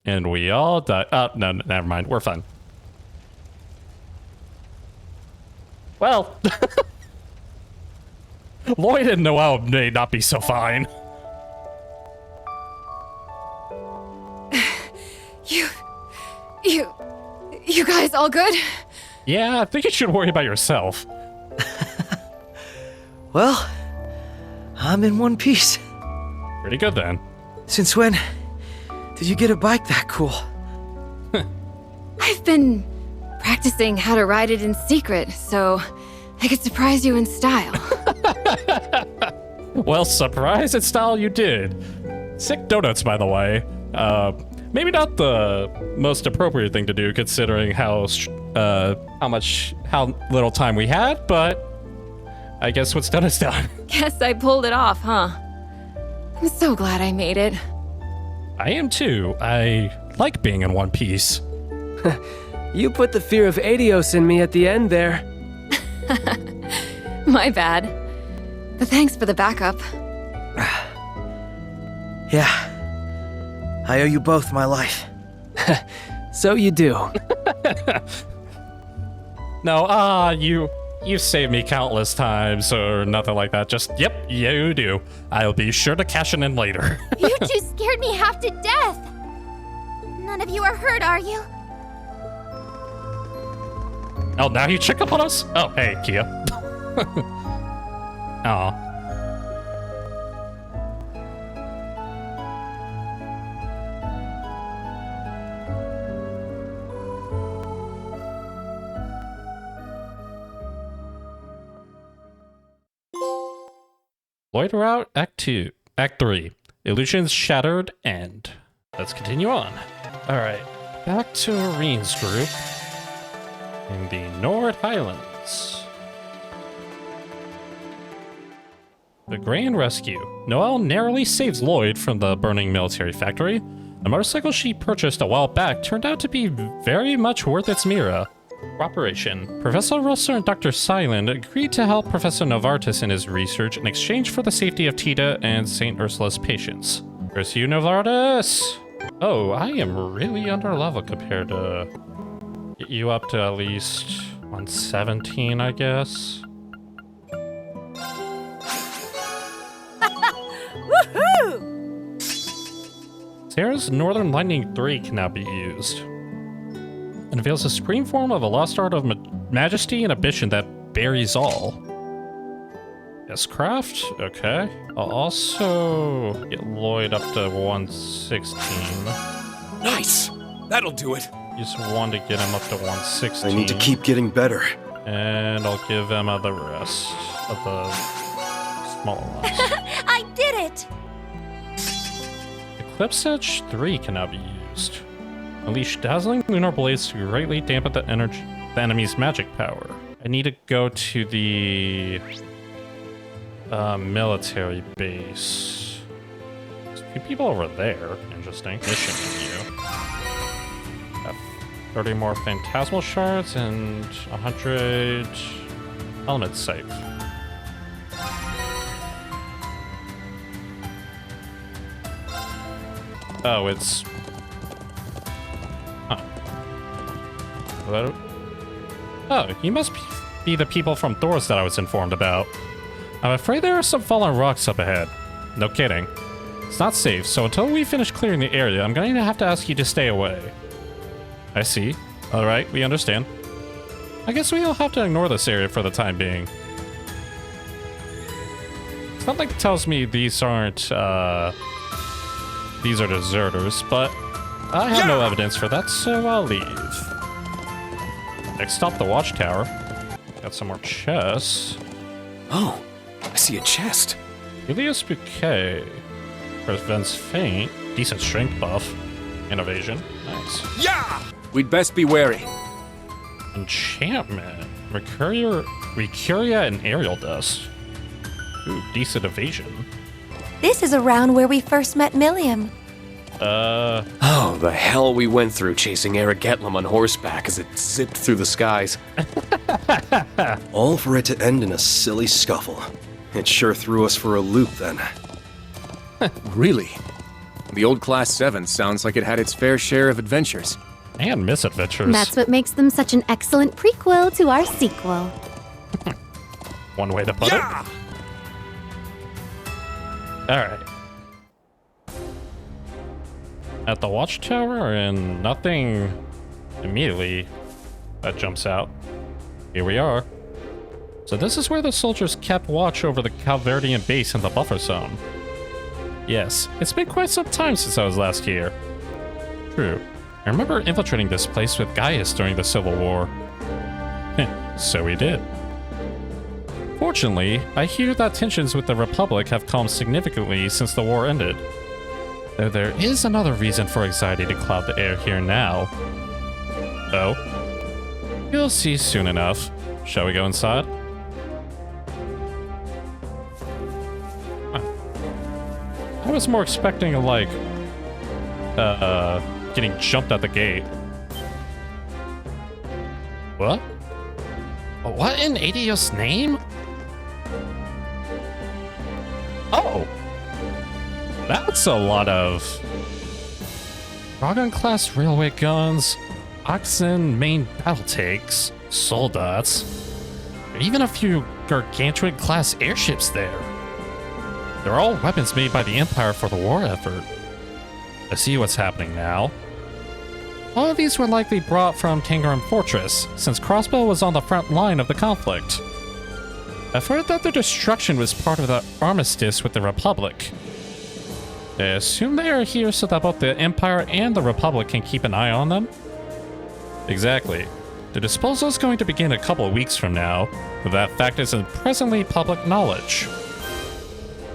Speaker 1: And we all die. Oh, no, never mind. We're fine. Well, Lloyd and Noelle may not be so fine.
Speaker 15: You guys all good?
Speaker 1: Yeah, I think you should worry about yourself.
Speaker 5: Well, I'm in one piece.
Speaker 1: Pretty good then.
Speaker 5: Since when did you get a bike that cool?
Speaker 15: I've been practicing how to ride it in secret, so I could surprise you in style.
Speaker 1: Well, surprise in style you did. Sick donuts, by the way. Maybe not the most appropriate thing to do considering how little time we had, but I guess what's done is done.
Speaker 15: Guess I pulled it off, huh? I'm so glad I made it.
Speaker 1: I am too. I like being in one piece.
Speaker 9: You put the fear of Adios in me at the end there.
Speaker 15: My bad. But thanks for the backup.
Speaker 5: Yeah. I owe you both my life.
Speaker 9: So you do.
Speaker 1: No, you saved me countless times or nothing like that. Just, yep, you do. I'll be sure to cash it in later.
Speaker 6: You two scared me half to death. None of you are hurt, are you?
Speaker 1: Oh, now you check up on us? Oh, hey, Kia. Aw. Lloyd Route, Act 2. Act 3. Illusions Shattered, End. Let's continue on. Alright, back to Irene's group in the Nord Highlands. The Grand Rescue. Noelle narrowly saves Lloyd from the burning military factory. The motorcycle she purchased a while back turned out to be very much worth its Mira. Cooperation. Professor Russell and Dr. Silent agreed to help Professor Novartis in his research in exchange for the safety of Tita and St. Ursula's patients. Where's you, Novartis? Oh, I am really under level compared to... Get you up to at least 117, I guess.
Speaker 16: Woohoo!
Speaker 1: Sarah's Northern Lightning 3 can now be used. It unveils a supreme form of a lost art of majesty and ambition that buries all. Yes, craft? Okay. I'll also get Lloyd up to 116.
Speaker 17: Nice! That'll do it.
Speaker 1: Just wanted to get him up to 116.
Speaker 18: I need to keep getting better.
Speaker 1: And I'll give Emma the rest of the smaller ones.
Speaker 16: I did it!
Speaker 1: Eclipse Edge 3 can now be used. Unleash dazzling lunar blades to greatly dampen the enemy's magic power. I need to go to the military base. There's a few people over there. Interesting. Mission menu. Have 30 more phantasmal shards and 100 element sight. Oh, it's... Huh. Hello? Oh, you must be the people from Thor's that I was informed about. I'm afraid there are some fallen rocks up ahead. No kidding. It's not safe, so until we finish clearing the area, I'm going to have to ask you to stay away. I see. Alright, we understand. I guess we'll have to ignore this area for the time being. Something tells me these aren't, these are deserters, but I have no evidence for that, so I'll leave. Next stop, the watchtower. Got some more chests.
Speaker 17: Oh, I see a chest.
Speaker 1: Helios Bouquet. Prevents faint. Decent strength buff. And evasion. Nice.
Speaker 17: Yeah! We'd best be wary.
Speaker 1: Enchantment. Recuria and aerial dust. Ooh, decent evasion.
Speaker 16: This is around where we first met Milliam.
Speaker 19: Oh, the hell we went through chasing Aragetlum on horseback as it zipped through the skies.
Speaker 18: All for it to end in a silly scuffle. It sure threw us for a loop then.
Speaker 17: Really? The old Class 7 sounds like it had its fair share of adventures.
Speaker 1: And misadventures.
Speaker 14: That's what makes them such an excellent prequel to our sequel.
Speaker 1: One way to put it. Alright. At the watchtower, and nothing immediately that jumps out. Here we are. So this is where the soldiers kept watch over the Calverdian base in the buffer zone. Yes, it's been quite some time since I was last here. True. I remember infiltrating this place with Gaius during the Civil War. So we did. Fortunately, I hear that tensions with the Republic have calmed significantly since the war ended. Though there is another reason for anxiety to cloud the air here now. Oh? You'll see soon enough. Shall we go inside? I was more expecting, like, getting jumped at the gate. What? What in Adios' name? Oh! That's a lot of... Dragon-class railway guns, oxen main battle tanks, soldats, even a few gargantuan-class airships there. They're all weapons made by the Empire for the war effort. I see what's happening now. All of these were likely brought from Tangaram Fortress, since Crossbow was on the front line of the conflict. I've heard that their destruction was part of the armistice with the Republic. I assume they are here so that both the Empire and the Republic can keep an eye on them? Exactly. The disposal is going to begin a couple of weeks from now, but that fact isn't presently public knowledge.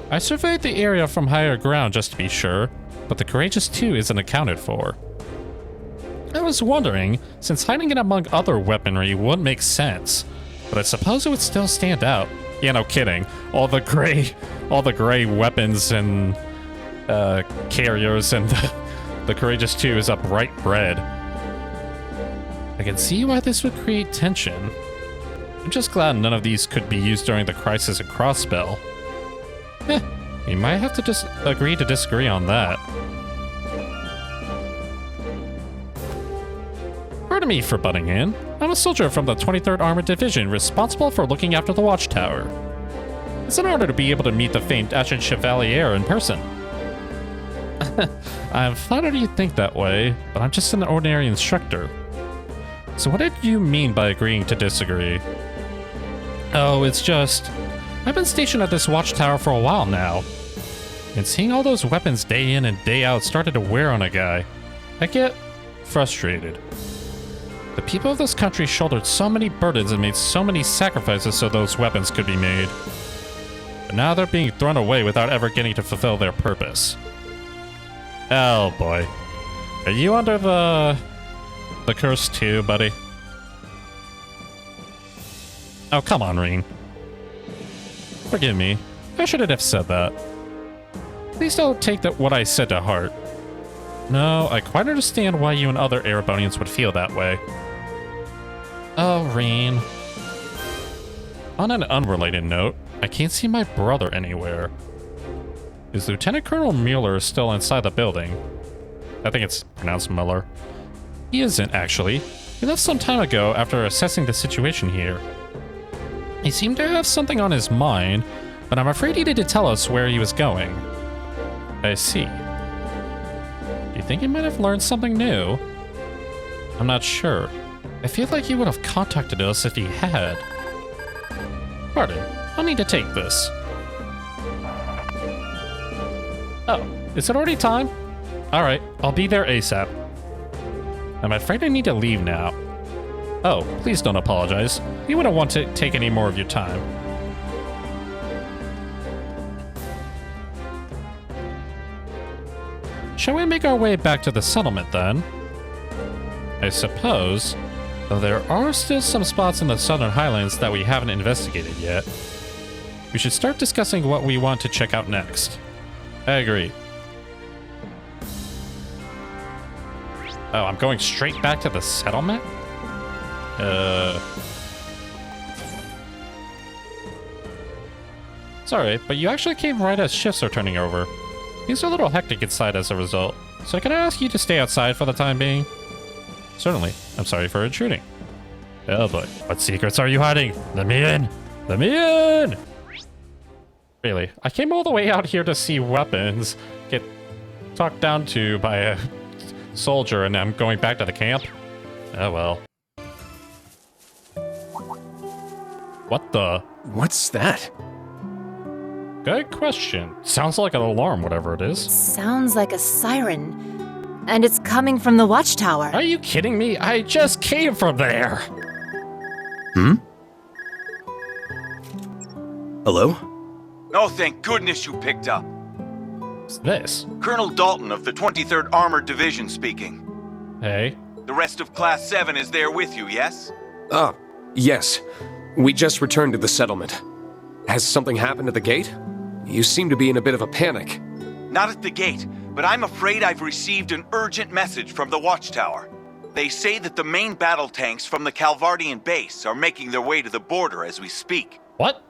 Speaker 1: I surveyed the area from higher ground just to be sure, but the Courageous 2 isn't accounted for. I was wondering, since hiding it among other weaponry wouldn't make sense, but I suppose it would still stand out. Yeah, no kidding. All the gray weapons and carriers, and the Courageous 2 is a bright red. I can see why this would create tension. I'm just glad none of these could be used during the crisis in Crossbell. We might have to agree to disagree on that. Pardon me for butting in. I'm a soldier from the 23rd Armored Division responsible for looking after the Watchtower. It's an honor to be able to meet the famed Ashen Chevalier in person. I'm flattered you think that way, but I'm just an ordinary instructor. So what did you mean by agreeing to disagree? Oh, it's just... I've been stationed at this watchtower for a while now, and seeing all those weapons day in and day out started to wear on a guy. I get frustrated. The people of this country shouldered so many burdens and made so many sacrifices so those weapons could be made. But now they're being thrown away without ever getting to fulfill their purpose. Oh boy. Are you under the curse too, buddy? Oh, come on, Reen. Forgive me. I shouldn't have said that. Please don't take what I said to heart. No, I quite understand why you and other Erebonians would feel that way. Oh, Reen. On an unrelated note, I can't see my brother anywhere. Is Lieutenant Colonel Mueller still inside the building? I think it's pronounced Muller. He isn't, actually. He left some time ago after assessing the situation here. He seemed to have something on his mind, but I'm afraid he didn't tell us where he was going. I see. Do you think he might have learned something new? I'm not sure. I feel like he would have contacted us if he had. Pardon, I'll need to take this. Oh, is it already time? Alright, I'll be there ASAP. I'm afraid I need to leave now. Oh, please don't apologize. We wouldn't want to take any more of your time. Shall we make our way back to the settlement then? I suppose, though there are still some spots in the Southern Highlands that we haven't investigated yet. We should start discussing what we want to check out next. I agree. Oh, I'm going straight back to the settlement? Sorry, but you actually came right as shifts are turning over. Things are a little hectic inside as a result, so can I ask you to stay outside for the time being? Certainly. I'm sorry for intruding. Oh boy. What secrets are you hiding? Let me in! Let me in! Really, I came all the way out here to see weapons get talked down to by a soldier, and I'm going back to the camp? Oh well. What the?
Speaker 19: What's that?
Speaker 1: Good question. Sounds like an alarm, whatever it is.
Speaker 14: Sounds like a siren. And it's coming from the watchtower.
Speaker 1: Are you kidding me? I just came from there!
Speaker 18: Hello?
Speaker 20: Oh, thank goodness you picked up.
Speaker 1: What's this?
Speaker 20: Colonel Dalton of the 23rd Armored Division speaking.
Speaker 1: Hey.
Speaker 20: The rest of Class 7 is there with you, yes?
Speaker 19: Yes. We just returned to the settlement. Has something happened at the gate? You seem to be in a bit of a panic.
Speaker 20: Not at the gate, but I'm afraid I've received an urgent message from the Watchtower. They say that the main battle tanks from the Calvardian base are making their way to the border as we speak.
Speaker 1: What?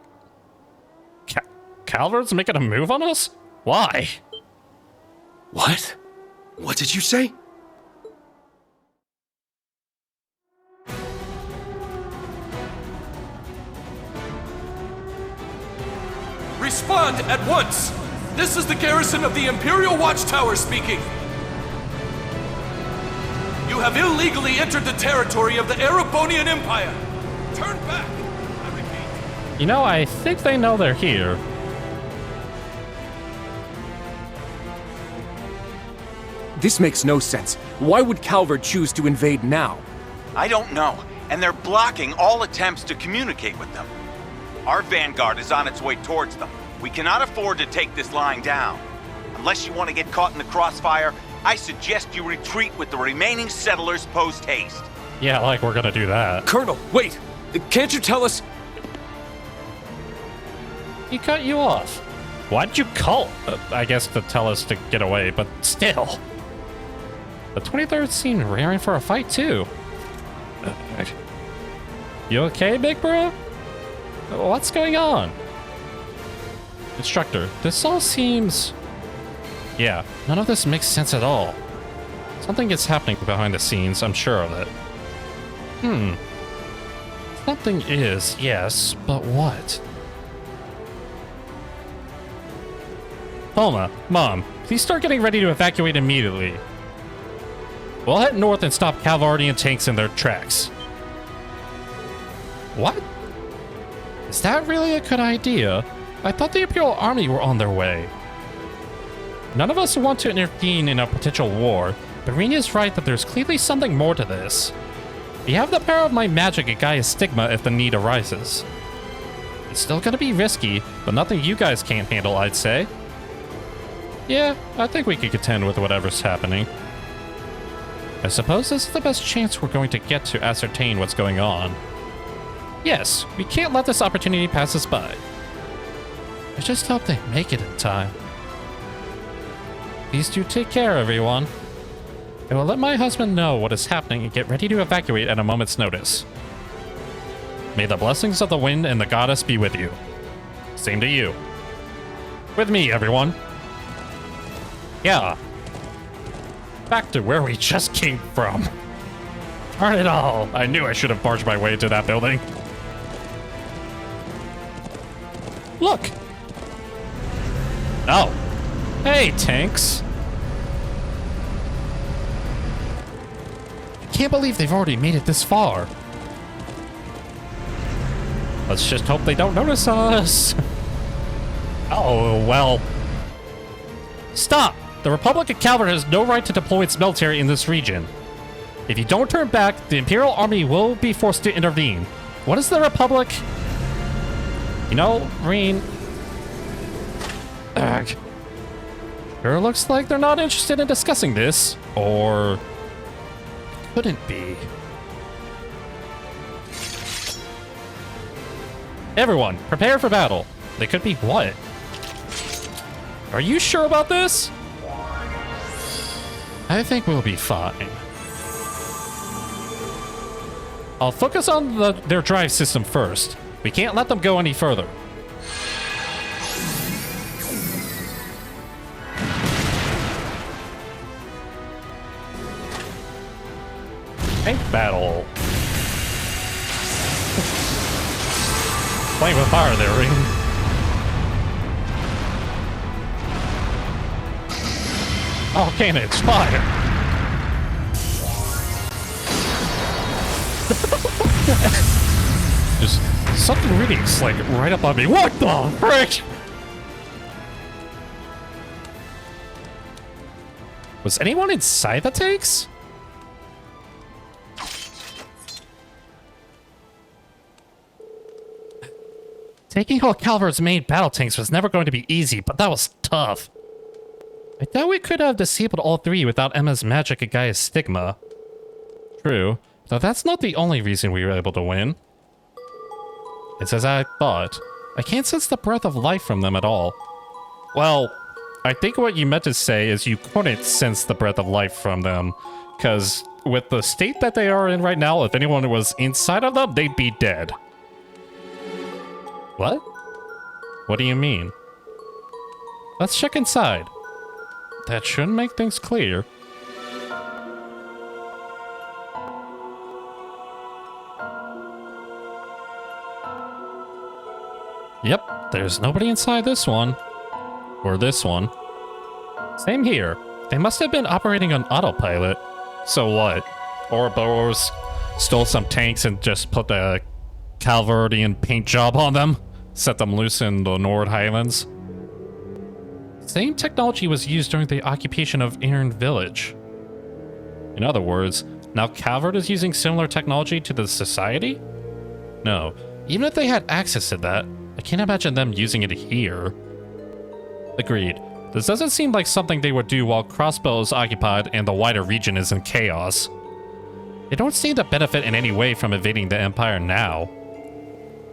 Speaker 1: Calvard's making a move on us? Why?
Speaker 18: What? What did you say?
Speaker 7: Respond at once! This is the garrison of the Imperial Watchtower speaking! You have illegally entered the territory of the Erebonian Empire! Turn back! I repeat.
Speaker 1: You know, I think they know they're here.
Speaker 19: This makes no sense. Why would Calvard choose to invade now?
Speaker 20: I don't know, and they're blocking all attempts to communicate with them. Our vanguard is on its way towards them. We cannot afford to take this line down. Unless you want to get caught in the crossfire, I suggest you retreat with the remaining settlers post-haste.
Speaker 1: Yeah, like we're gonna do that.
Speaker 19: Colonel, wait! Can't you tell us?
Speaker 1: He cut you off. Why'd you call? I guess to tell us to get away, but still. The 23rd seemed raring for a fight, too. You okay, big bro? What's going on? Instructor, this all seems... Yeah, none of this makes sense at all. Something is happening behind the scenes, I'm sure of it. Something is, yes, but what? Palma, Mom, please start getting ready to evacuate immediately. We'll head north and stop Calvardian tanks in their tracks. What? Is that really a good idea? I thought the Imperial Army were on their way. None of us want to intervene in a potential war, but Rini is right that there's clearly something more to this. We have the power of my magic at Gaia's Stigma if the need arises. It's still gonna be risky, but nothing you guys can't handle, I'd say. Yeah, I think we could contend with whatever's happening. I suppose this is the best chance we're going to get to ascertain what's going on. Yes, we can't let this opportunity pass us by. I just hope they make it in time. Please do take care, everyone. I will let my husband know what is happening and get ready to evacuate at a moment's notice. May the blessings of the wind and the goddess be with you. Same to you. With me, everyone. Yeah. Back to where we just came from. Darn it all. I knew I should have barged my way into that building. Look. Oh. Hey, tanks. I can't believe they've already made it this far. Let's just hope they don't notice us. Oh, well. Stop! The Republic of Calvert has no right to deploy its military in this region. If you don't turn back, the Imperial Army will be forced to intervene. What is the Republic? You know, Reen... Sure looks like they're not interested in discussing this. Or... couldn't be. Everyone, prepare for battle. They could be what? Are you sure about this? I think we'll be fine. I'll focus on their drive system first. We can't let them go any further. Tank battle. Playing with fire there, Ring. Oh, cannons, fire! Just something really like right up on me. What the frick? Was anyone inside the tanks? Taking all Calvert's main battle tanks was never going to be easy, but that was tough. I thought we could have disabled all three without Emma's magic at Gaia's Stigma. True, though that's not the only reason we were able to win. It's as I thought. I can't sense the breath of life from them at all. Well, I think what you meant to say is you couldn't sense the breath of life from them, because with the state that they are in right now, if anyone was inside of them, they'd be dead. What? What do you mean? Let's check inside. That should make things clear. Yep, there's nobody inside this one. Or this one. Same here. They must have been operating on autopilot. So what? Ouroboros stole some tanks and just put a Calvardian paint job on them? Set them loose in the Nord Highlands? Same technology was used during the occupation of Aerin Village. In other words, now Calvert is using similar technology to the Society? No, even if they had access to that, I can't imagine them using it here. Agreed. This doesn't seem like something they would do while Crossbow is occupied and the wider region is in chaos. They don't seem to benefit in any way from invading the Empire now.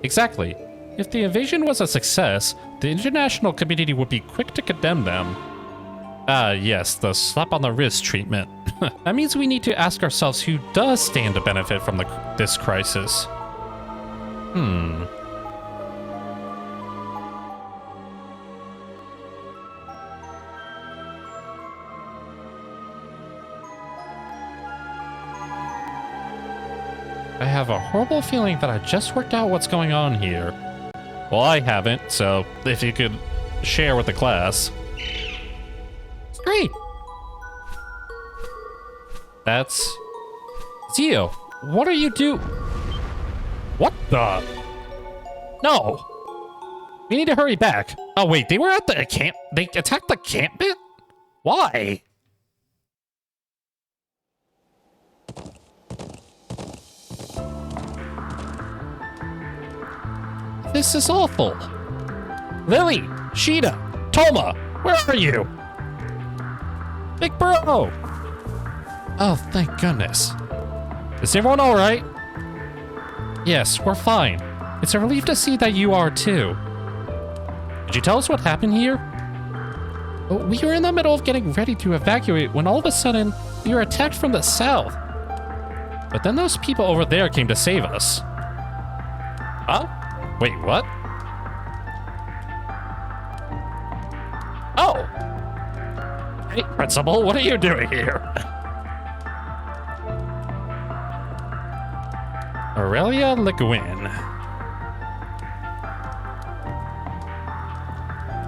Speaker 1: Exactly. If the invasion was a success, the international community would be quick to condemn them. Yes, the slap on the wrist treatment. That means we need to ask ourselves who does stand to benefit from this crisis. I have a horrible feeling that I just worked out what's going on here. Well, I haven't, so if you could share with the class. Great! That's... Zio, what are you What the? No! We need to hurry back. Oh wait, they were at the camp? They attacked the camp bit? Why? This is awful. Lily, Sheeta, Toma, where are you? McBurn! Oh, thank goodness. Is everyone alright? Yes, we're fine. It's a relief to see that you are too. Could you tell us what happened here? We were in the middle of getting ready to evacuate when all of a sudden we were attacked from the south. But then those people over there came to save us. Huh? Wait, what? Oh! Hey, Principal, what are you doing here? Aurelia Le Guin.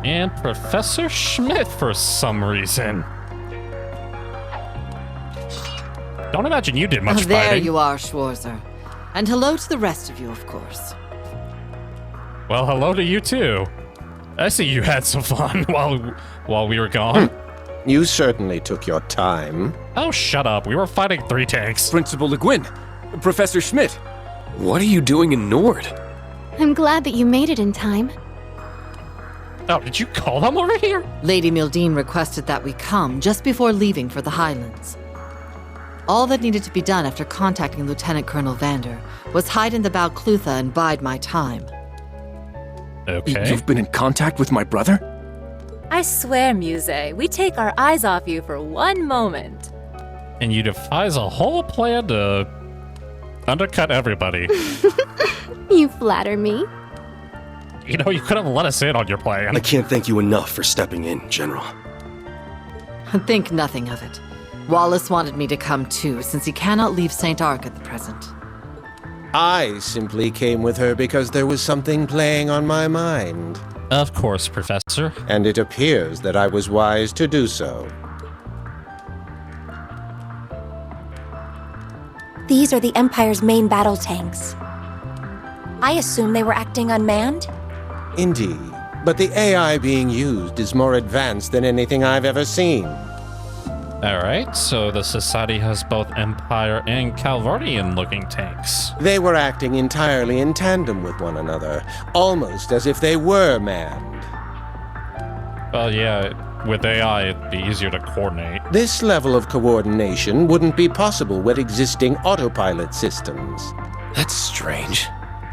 Speaker 1: And Professor Schmidt for some reason. Don't imagine you did much fighting.
Speaker 21: There you are, Schwarzer. And hello to the rest of you, of course.
Speaker 1: Well, hello to you too. I see you had some fun while we were gone.
Speaker 22: You certainly took your time.
Speaker 1: Oh, shut up. We were fighting 3 tanks.
Speaker 19: Principal Le Guin, Professor Schmidt, what are you doing in Nord?
Speaker 10: I'm glad that you made it in time.
Speaker 1: Oh, did you call them over here?
Speaker 21: Lady Mildine requested that we come just before leaving for the Highlands. All that needed to be done after contacting Lieutenant Colonel Vander was hide in the Balclutha and bide my time.
Speaker 1: Okay.
Speaker 19: You've been in contact with my brother?
Speaker 14: I swear, Muse, we take our eyes off you for one moment.
Speaker 1: And you devise a whole plan to undercut everybody.
Speaker 10: You flatter me.
Speaker 1: You know, you could have let us in on your plan.
Speaker 18: I can't thank you enough for stepping in, General.
Speaker 21: Think nothing of it. Wallace wanted me to come too, since he cannot leave St. Arc at the present.
Speaker 22: I simply came with her because there was something playing on my mind.
Speaker 1: Of course, Professor.
Speaker 22: And it appears that I was wise to do so.
Speaker 16: These are the Empire's main battle tanks. I assume they were acting unmanned?
Speaker 22: Indeed, but the AI being used is more advanced than anything I've ever seen.
Speaker 1: Alright, so the Society has both Empire and Calvardian-looking tanks.
Speaker 22: They were acting entirely in tandem with one another, almost as if they were manned.
Speaker 1: Well, yeah, with AI, it'd be easier to coordinate.
Speaker 22: This level of coordination wouldn't be possible with existing autopilot systems.
Speaker 19: That's strange.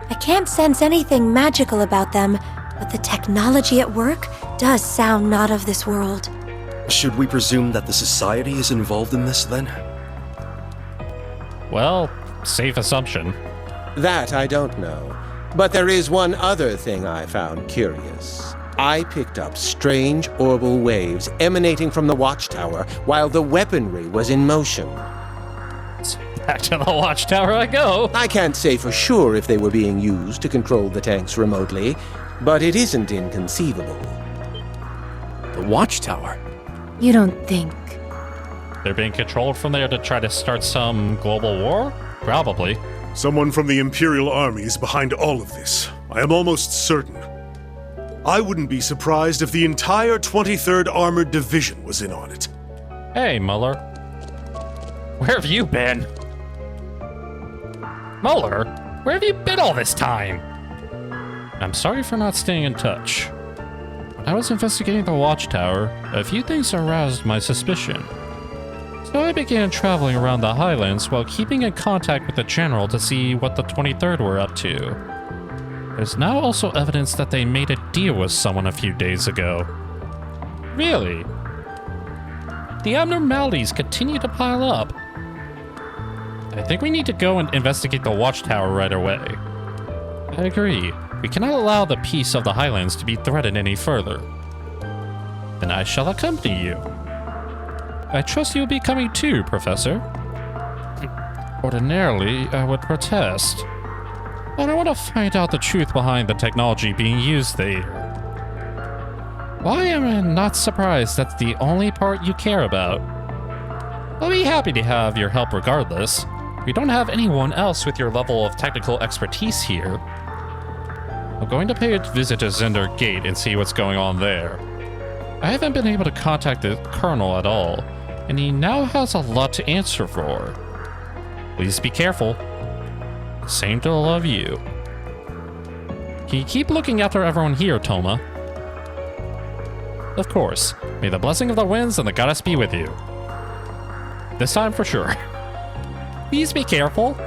Speaker 16: I can't sense anything magical about them, but the technology at work does sound not of this world.
Speaker 18: Should we presume that the Society is involved in this, then?
Speaker 1: Well, safe assumption.
Speaker 22: That I don't know. But there is one other thing I found curious. I picked up strange orbital waves emanating from the watchtower while the weaponry was in motion.
Speaker 1: Back to the watchtower I go.
Speaker 22: I can't say for sure if they were being used to control the tanks remotely, but it isn't inconceivable.
Speaker 19: The watchtower?
Speaker 14: You don't think...
Speaker 1: They're being controlled from there to try to start some global war? Probably.
Speaker 23: Someone from the Imperial Army is behind all of this. I am almost certain. I wouldn't be surprised if the entire 23rd Armored Division was in on it.
Speaker 1: Hey, Muller. Where have you been? Muller, where have you been all this time? I'm sorry for not staying in touch. When I was investigating the watchtower, a few things aroused my suspicion. So I began traveling around the Highlands while keeping in contact with the General to see what the 23rd were up to. There's now also evidence that they made a deal with someone a few days ago. Really? the abnormalities continue to pile up. I think we need to go and investigate the watchtower right away. I agree. We cannot allow the peace of the Highlands to be threatened any further. Then I shall accompany you. I trust you will be coming too, Professor. Ordinarily, I would protest, but I want to find out the truth behind the technology being used there. Why am I not surprised that's the only part you care about? I'll be happy to have your help regardless. We don't have anyone else with your level of technical expertise here. I'm going to pay a visit to Zender Gate and see what's going on there. I haven't been able to contact the Colonel at all, and he now has a lot to answer for. Please be careful. Same to love you. Can you keep looking after everyone here, Toma? Of course. May the blessing of the winds and the goddess be with you. This time for sure. Please be careful.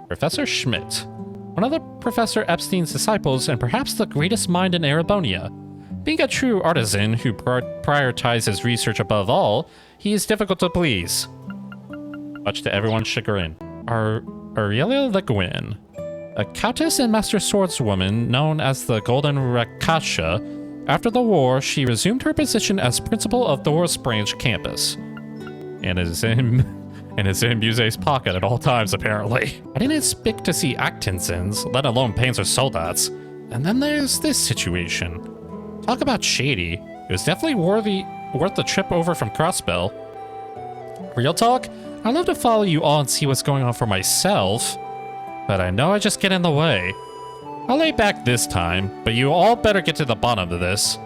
Speaker 1: Professor Schmidt, one of the Professor Epstein's disciples and perhaps the greatest mind in Erebonia. Being a true artisan who prioritizes research above all, he is difficult to please. Much to everyone's chagrin. Aurelia Le Guin, a countess and master swordswoman known as the Golden Rakasha. After the war, she resumed her position as principal of Thor's Branch campus. And is in Muse's pocket at all times, apparently. I didn't expect to see Actinsons, let alone Panzer Soldats. And then there's this situation. Talk about shady. It was definitely worth the trip over from Crossbell. Real talk, I'd love to follow you all and see what's going on for myself, but I know I just get in the way. I'll lay back this time, but you all better get to the bottom of this.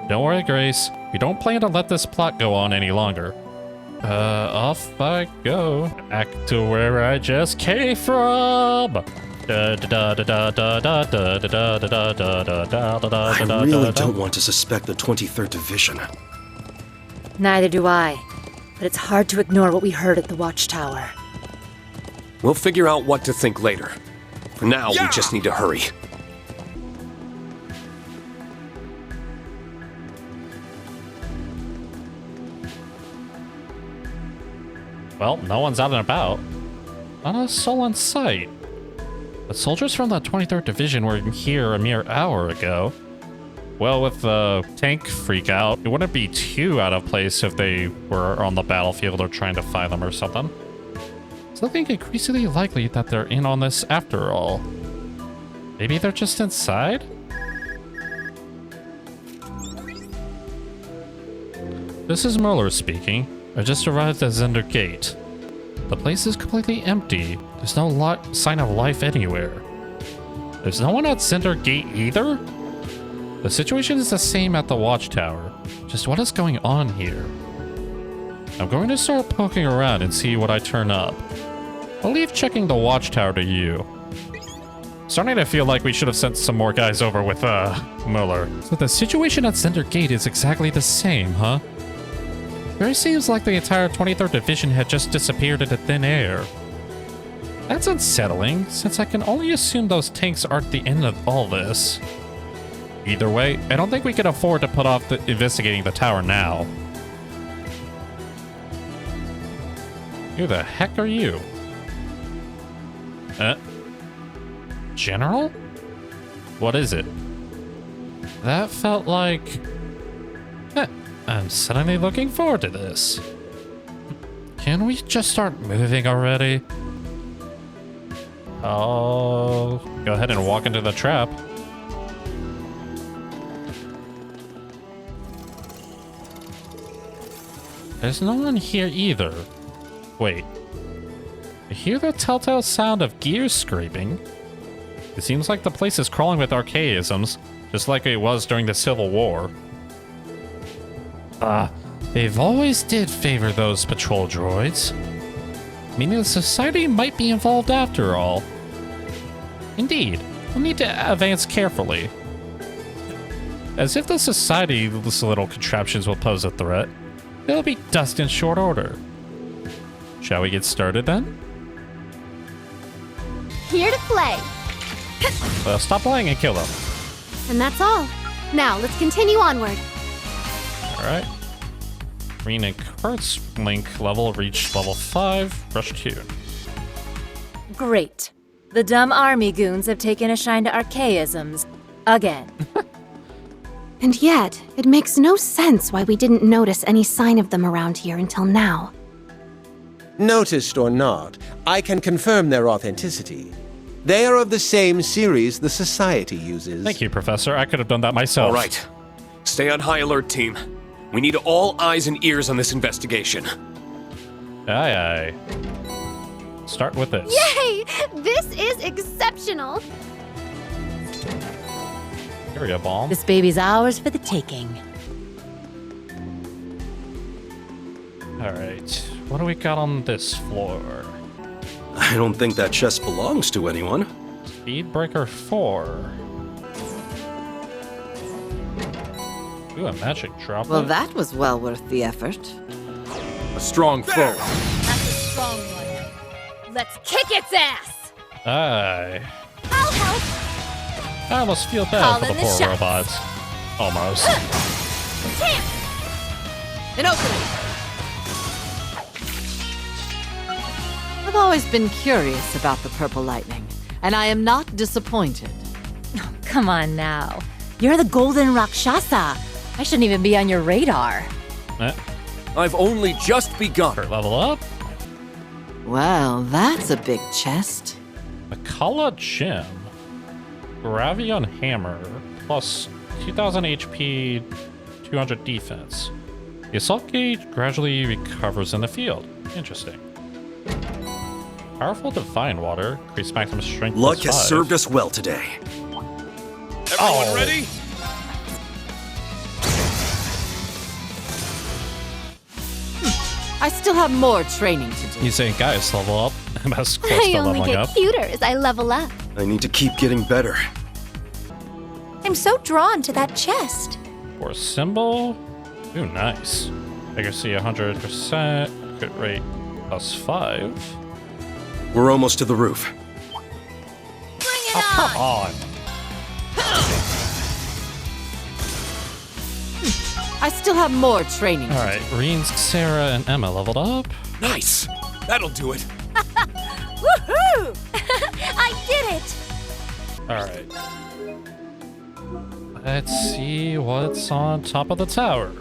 Speaker 1: Don't worry, Grace. We don't plan to let this plot go on any longer. Off I go. Back to where I just came from. I
Speaker 18: really don't want to suspect the 23rd Division.
Speaker 14: Neither do I. But it's hard to ignore what we heard at the Watchtower.
Speaker 19: We'll figure out what to think later. For now, we just need to hurry.
Speaker 1: Well, no one's out and about. Not a soul in sight. The soldiers from the 23rd Division were here a mere hour ago. Well, with the tank freak out, it wouldn't be too out of place if they were on the battlefield or trying to find them or something. It's looking increasingly likely that they're in on this after all. Maybe they're just inside? This is Muller speaking. I just arrived at Zender Gate. The place is completely empty. There's no sign of life anywhere. There's no one at Zender Gate either? The situation is the same at the Watchtower. Just what is going on here? I'm going to start poking around and see what I turn up. I'll leave checking the Watchtower to you. Starting to feel like we should have sent some more guys over with, Muller. So the situation at Zender Gate is exactly the same, huh? It seems like the entire 23rd Division had just disappeared into thin air. That's unsettling, since I can only assume those tanks aren't the end of all this. Either way, I don't think we can afford to put off investigating the tower now. Who the heck are you? General? What is it? That felt like... I'm suddenly looking forward to this. Can we just start moving already? I'll go ahead and walk into the trap. There's no one here either. Wait. I hear the telltale sound of gears scraping. It seems like the place is crawling with archaisms, just like it was during the Civil War. They've always did favor those patrol droids. Meaning the society might be involved after all. Indeed, we'll need to advance carefully. As if the society's little contraptions will pose a threat, they'll be dust in short order. Shall we get started then?
Speaker 6: Here to play.
Speaker 1: Well, stop playing and kill them.
Speaker 6: And that's all.
Speaker 2: Now, let's continue onward.
Speaker 1: Alright. Reen and Kurt's link level reached level 5, Rush 2.
Speaker 14: Great. The dumb army goons have taken a shine to archaisms. Again.
Speaker 2: And yet, it makes no sense why we didn't notice any sign of them around here until now.
Speaker 22: Noticed or not, I can confirm their authenticity. They are of the same series the Society uses.
Speaker 1: Thank you, Professor. I could have done that myself.
Speaker 19: All right. Stay on high alert, team. We need all eyes and ears on this investigation.
Speaker 1: Aye, aye. Start with this.
Speaker 2: Yay! This is exceptional!
Speaker 1: Here we go, Balm.
Speaker 14: This baby's ours for the taking.
Speaker 1: Alright. What do we got on this floor?
Speaker 18: I don't think that chest belongs to anyone.
Speaker 1: Speedbreaker 4. Ooh, a magic droplet.
Speaker 21: Well, that was well worth the effort.
Speaker 19: A strong foe.
Speaker 10: That's a strong one. Let's kick its ass!
Speaker 1: Aye.
Speaker 10: I'll help!
Speaker 1: I almost feel bad
Speaker 10: Call
Speaker 1: for the
Speaker 10: in the
Speaker 1: poor
Speaker 10: shots.
Speaker 1: robots. Almost.
Speaker 10: Tamp!
Speaker 21: An opening! I've always been curious about the purple lightning, and I am not disappointed.
Speaker 14: Oh, come on now. You're the Golden Rakshasa. I shouldn't even be on your radar.
Speaker 19: I've only just begun.
Speaker 1: Level up.
Speaker 21: Well, that's a big chest.
Speaker 1: Akala Gem. Gravion Hammer. Plus 2000 HP, 200 defense. The assault gauge gradually recovers in the field. Interesting. Powerful Divine Water. Increased maximum strength.
Speaker 18: Luck
Speaker 1: plus
Speaker 18: has
Speaker 1: 5.
Speaker 18: served us well today.
Speaker 13: Everyone ready?
Speaker 21: I still have more training to do.
Speaker 1: He's saying, guys, level up. That's close
Speaker 2: I
Speaker 1: to
Speaker 2: only
Speaker 1: leveling
Speaker 2: get
Speaker 1: up.
Speaker 2: cuter as I level up.
Speaker 18: I need to keep getting better.
Speaker 16: I'm so drawn to that chest.
Speaker 1: For a symbol. Ooh, nice. Accuracy 100%. Crit rate plus 5.
Speaker 18: We're almost to the roof.
Speaker 10: Bring it
Speaker 1: Come on.
Speaker 21: I still have more training to do.
Speaker 1: Alright, Reen's, Sarah, and Emma leveled up.
Speaker 13: Nice. That'll do it.
Speaker 2: Woohoo! I did it!
Speaker 1: Alright. Let's see what's on top of the tower.